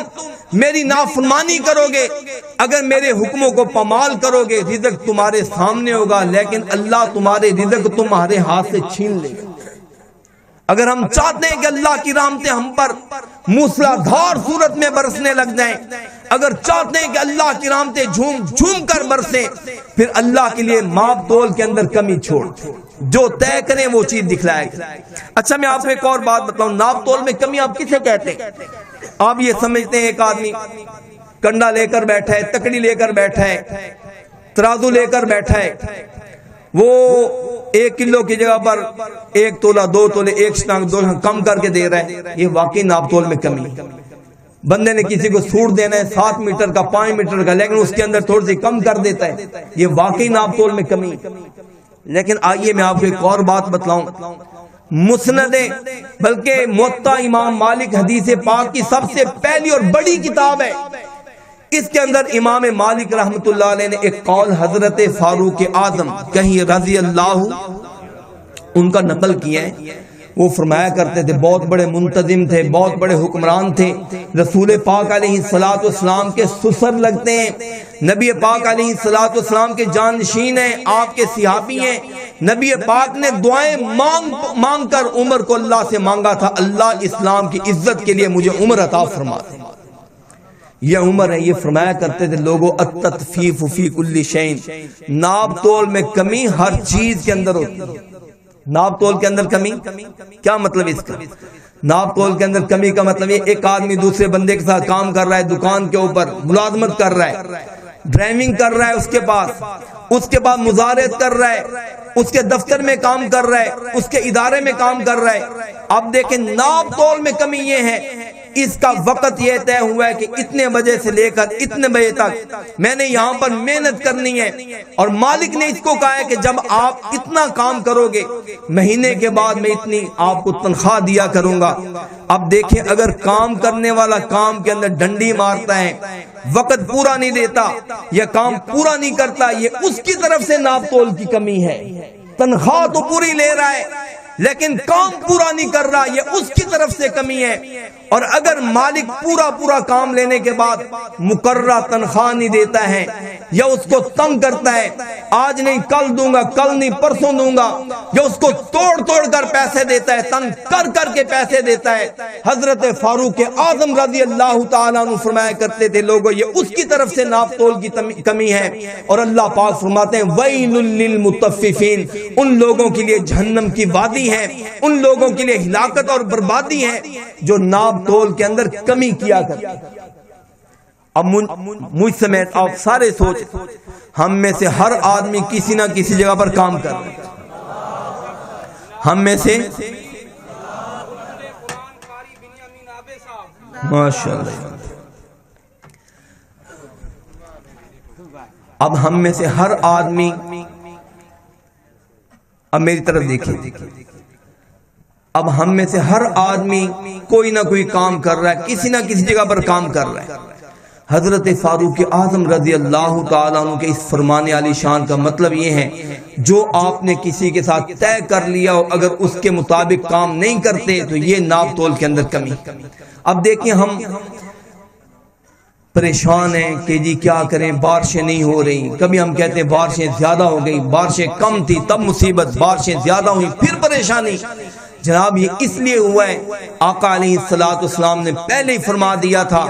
Speaker 4: میری نافرمانی کرو گے, اگر میرے حکموں کو پامال کرو گے, رزق تمہارے سامنے ہوگا لیکن اللہ تمہارے رزق تمہارے ہاتھ سے چھین لے گا. اگر ہم چاہتے ہیں کہ اللہ کی رحمتیں ہم پر موسلادھار صورت میں برسنے لگ جائیں, اگر چاہتے ہیں کہ اللہ کی رحمتیں جھوم جھوم کر برسیں, پھر اللہ کے لیے ماپ تول کے اندر کمی چھوڑ, جو طے کریں وہ چیز دکھلائے گا. اچھا میں آپ کو ایک اور بات بتاؤں, ناپ تول میں کمی آپ کسے کہتے ہیں؟ آپ یہ سمجھتے ہیں ایک آدمی کنڈا لے کر بیٹھا ہے, تکڑی لے کر بیٹھا ہے, ترازو لے کر بیٹھا ہے, وہ 1 کلو کی جگہ پر 1 تولہ 2 تولے 1 شتانگ 2 شتانگ کم کر کے دے رہا ہے. یہ واقعی ناپ تول میں کمی ہے. بندے نے کسی کو سوٹ دینا ہے 7 میٹر کا 5 میٹر کا, لیکن اس کے اندر تھوڑی سی کم کر دیتا ہے. یہ واقعی ناپ تول میں کمی. لیکن آئیے میں آپ کو ایک اور بات بتلاؤں. مسند بلکہ موطا امام مالک حدیث پاک کی سب سے پہلی اور بڑی کتاب ہے. اس کے اندر امام مالک رحمت اللہ علیہ نے ایک قول حضرت فاروق اعظم کہیں رضی اللہ ان کا نقل کیا ہے. وہ فرمایا کرتے تھے, بہت بڑے منتظم تھے, بہت بڑے حکمران تھے, رسول پاک علیہ الصلوۃ والسلام کے سسر لگتے ہیں, نبی پاک علیہ الصلوۃ والسلام کے جانشین ہیں, آپ کے صحابی ہیں. نبی پاک نے دعائیں مانگ کر عمر کو اللہ سے مانگا تھا, اللہ اسلام کی عزت کے لیے مجھے عمر عطا فرما دے. یہ عمر ہے. یہ فرمایا کرتے تھے لوگوں التطفیف فی کل شیء, ناپ تول میں کمی ہر چیز کے اندر ہوتی ہے. ناپ تول کے اندر کمی کیا مطلب اس کا؟ ناپ تول کے اندر کمی کا مطلب یہ ایک آدمی دوسرے بندے کے ساتھ کام کر رہا ہے, دکان کے اوپر ملازمت کر رہا ہے, ڈرائیونگ کر رہا ہے, اس کے بعد مزارعت کر رہا ہے, اس کے دفتر میں کام کر رہا ہے, اس کے ادارے میں کام کر رہا ہے. اب دیکھیں ناپ تول میں کمی یہ ہے, اس کا وقت یہ طے ہوا ہے کہ اتنے بجے سے لے کر اتنے بجے تک میں نے یہاں پر محنت کرنی ہے, اور مالک نے اس کو کہا ہے کہ جب آپ اتنا کام کرو گے مہینے کے بعد میں اتنی آپ کو تنخواہ دیا کروں گا. اب دیکھیں اگر کام کرنے والا کام کے اندر ڈنڈی مارتا ہے, وقت پورا نہیں دیتا یا کام پورا نہیں کرتا, یہ اس کی طرف سے ناپ تول کی کمی ہے. تنخواہ تو پوری لے رہا ہے لیکن کام پورا نہیں کر رہا، یہ اس کی طرف سے کمی ہے۔ اور اگر مالک پورا کام لینے کے بعد مقررہ تنخواہ نہیں دیتا ہے یا اس کو تنگ کرتا ہے، آج نہیں کل دوں گا، کل نہیں پرسوں دوں گا، یا اس کو توڑ کر پیسے دیتا ہے، تنگ کر کے پیسے دیتا ہے، حضرت فاروق اعظم رضی اللہ تعالیٰ عنہ فرمایا کرتے تھے لوگوں یہ اس کی طرف سے ناپ تول کی کمی ہے۔ اور اللہ پاک فرماتے ہیں ویل للمطففین، ان لوگوں کے لیے جہنم کی وادی ہے، ان لوگوں کے لیے ہلاکت اور بربادی ہے جو ناپ تول کے اندر کمی کیا کرتے ہیں۔ اب مجھ سمیت آپ سارے سوچ، ہم میں سے ہر آدمی کسی نہ کسی جگہ پر کام کر رہا ہے، ہم میں سے ماشاءاللہ، اب ہم میں سے ہر آدمی، اب میری طرف دیکھیں، اب ہم میں سے ہر آدمی کوئی نہ کوئی کام کر رہا ہے، کسی نہ کسی جگہ پر کام کر رہا ہے۔ حضرت فاروق اعظم رضی اللہ تعالیٰ عنہ کے اس فرمان علی شان کا مطلب یہ ہے جو آپ نے کسی کے ساتھ طے کر لیا ہو، اگر اس کے مطابق کام نہیں کرتے تو یہ ناپ تول کے اندر کمی۔ اب دیکھیں ہم پریشان ہیں کہ جی کیا کریں، بارشیں نہیں ہو رہی، کبھی ہم کہتے ہیں بارشیں زیادہ ہو گئی، بارشیں کم تھی تب مصیبت، بارشیں زیادہ ہوئی پھر پریشانی۔ جناب یہ اس لیے ہوا ہے، آقا علیہ السلام نے پہلے ہی فرما دیا تھا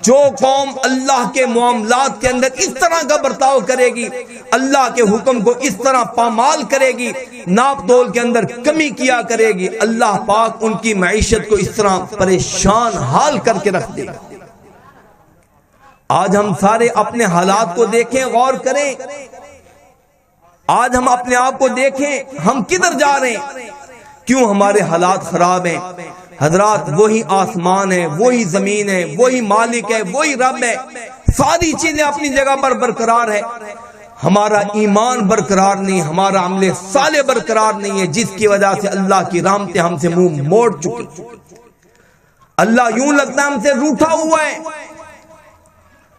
Speaker 4: جو قوم اللہ کے معاملات کے اندر اس طرح کا برتاؤ کرے گی، اللہ کے حکم کو اس طرح پامال کرے گی، ناپ تول کے اندر کمی کیا کرے گی، اللہ پاک ان کی معیشت کو اس طرح پریشان حال کر کے رکھ دے گا۔ آج ہم سارے اپنے حالات کو دیکھیں، غور کریں، آج ہم اپنے آپ کو دیکھیں ہم کدھر جا رہے ہیں، کیوں ہمارے حالات خراب ہیں۔ حضرات وہی آسمان ہے، وہی زمین ہے، وہی مالک ہے، وہی رب ہے، ساری چیزیں اپنی جگہ پر برقرار ہے، ہمارا ایمان برقرار نہیں، ہمارا عمل صالح برقرار نہیں ہے، جس کی وجہ سے اللہ کی رحمتیں ہم سے منہ موڑ چکی، اللہ یوں لگتا ہے ہم سے روٹھا ہوا ہے۔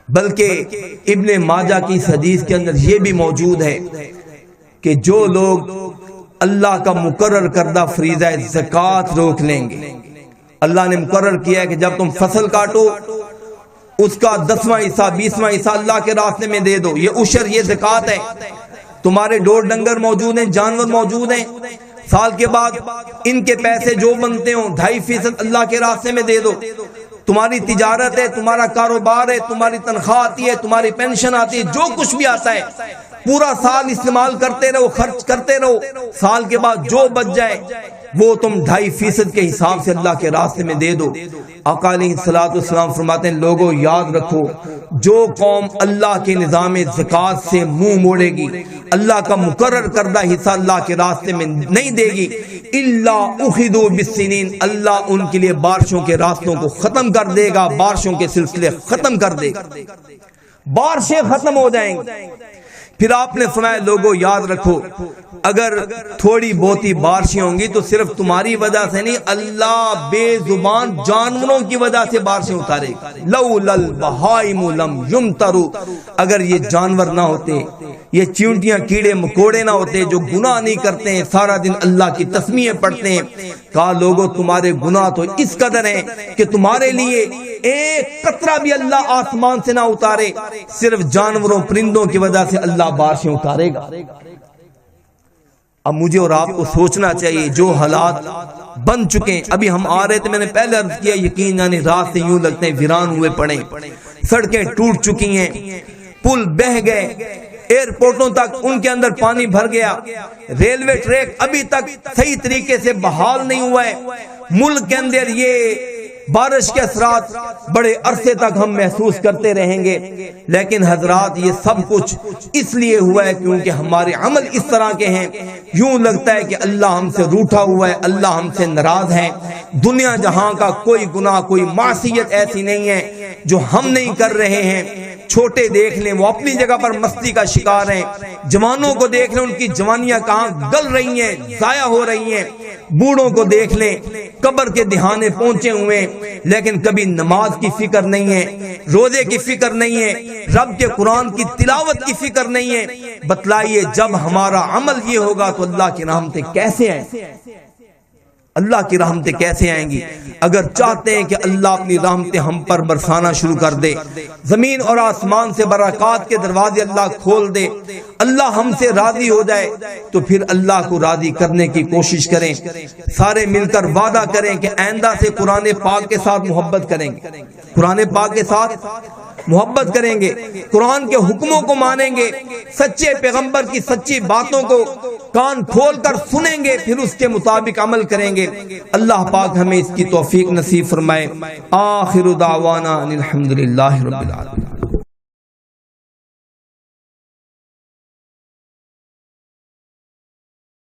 Speaker 4: بلکہ ابن ماجہ کی حدیث کے اندر یہ بھی موجود ہے کہ جو لوگ اللہ کا مقرر کردہ فریضہ زکوٰۃ روک لیں گے، اللہ نے مقرر کیا ہے کہ جب تم فصل کاٹو اس کا 10واں حصہ 20واں حصہ اللہ کے راستے میں دے دو، یہ عشر، یہ زکوٰۃ ہے۔ تمہارے ڈور ڈنگر موجود ہیں، جانور موجود ہیں، سال کے بعد ان کے پیسے جو بنتے ہوں 2.5% اللہ کے راستے میں دے دو۔ تمہاری تجارت ہے، تمہارا کاروبار ہے، تمہاری تنخواہ آتی ہے، تمہاری پینشن آتی ہے، جو کچھ بھی آتا ہے پورا سال استعمال کرتے رہو، خرچ کرتے رہو، سال کے بعد جو بچ جائے وہ تم 2.5% کے حساب سے اللہ کے راستے میں دے دو۔ آقا علیہ السلام فرماتے ہیں لوگوں یاد رکھو جو قوم اللہ کے نظام زکوٰۃ سے منہ موڑے گی، اللہ کا مقرر کردہ حصہ اللہ کے راستے میں نہیں دے گی، الا اخذوا بالسنین، اللہ ان کے لیے بارشوں کے راستوں کو ختم کر دے گا، بارشوں کے سلسلے ختم کر دے گا، بارشیں ختم ہو جائیں گی۔ پھر آپ نے فرمایا لوگوں یاد رکھو اگر تھوڑی بہتی بارشیں ہوں گی تو صرف تمہاری وجہ سے نہیں، اللہ بے زبان جانوروں کی وجہ سے بارشیں اتارے گا۔ لولا البہائم لم یمطروا، اگر یہ جانور نہ ہوتے، یہ چیونٹیاں کیڑے مکوڑے نہ ہوتے جو گناہ نہیں کرتے ہیں، سارا دن اللہ کی تسبیحیں پڑھتے ہیں، کہا لوگوں تمہارے گناہ تو اس قدر ہیں کہ تمہارے لیے ایک قطرہ بھی اللہ آسمان سے نہ اتارے، صرف جانوروں پرندوں کی وجہ سے اللہ بارشیں اتارے گا۔ اب مجھے اور آپ کو سوچنا چاہیے جو حالات بن چکے ہیں، ابھی ہم آ رہے تھے، میں نے پہلے عرض کیا یقین جانے راستے یوں لگتے ہیں ویران ہوئے پڑے، سڑکیں ٹوٹ چکی ہیں، پل بہہ گئے، ایئرپورٹوں تک ان کے اندر پانی بھر گیا، ریلوے ٹریک ابھی تک صحیح طریقے سے بحال نہیں ہوا ہے، ملک کے اندر یہ بارش کے اثرات بڑے عرصے تک ہم محسوس کرتے رہیں گے، لیکن حضرات یہ سب کچھ اس لیے ہوا ہے کیونکہ ہمارے عمل اس طرح کے ہیں، یوں لگتا ہے کہ اللہ ہم سے روٹھا ہوا ہے، اللہ ہم سے ناراض ہے۔ دنیا جہاں کا کوئی گناہ، کوئی معصیت ایسی نہیں ہے جو ہم نہیں کر رہے ہیں۔ چھوٹے دیکھ لیں وہ اپنی جگہ پر مستی کا شکار ہیں، جوانوں کو دیکھ لیں ان کی جوانیاں کہاں گل رہی ہیں، ضائع ہو رہی ہیں، بوڑھوں کو دیکھ لیں قبر کے دہانے پہنچے ہوئے لیکن کبھی نماز کی فکر نہیں ہے، روزے کی فکر نہیں ہے، رب کے قرآن کی تلاوت کی فکر نہیں ہے۔ بتلائیے جب ہمارا عمل یہ ہوگا تو اللہ کی رحمتیں کیسے ہیں؟ اللہ کی رحمتیں کیسے آئیں گی؟ اگر چاہتے ہیں کہ اللہ اپنی رحمتیں ہم پر برسانا شروع کر دے، زمین اور آسمان سے برکات کے دروازے اللہ کھول دے، اللہ ہم سے راضی ہو جائے، تو پھر اللہ کو راضی کرنے کی کوشش کریں۔ سارے مل کر وعدہ کریں کہ آئندہ سے قرآن پاک کے ساتھ محبت کریں گے، قرآن پاک کے ساتھ محبت کریں گے، قرآن کے حکموں کو مانیں گے، سچے پیغمبر کی سچی باتوں کو کان کھول کر سنیں گے، پھر اس کے مطابق عمل کریں گے۔ اللہ پاک ہمیں اس کی توفیق نصیب فرمائے۔ آخر دعوانا الحمدللہ رب العالمین۔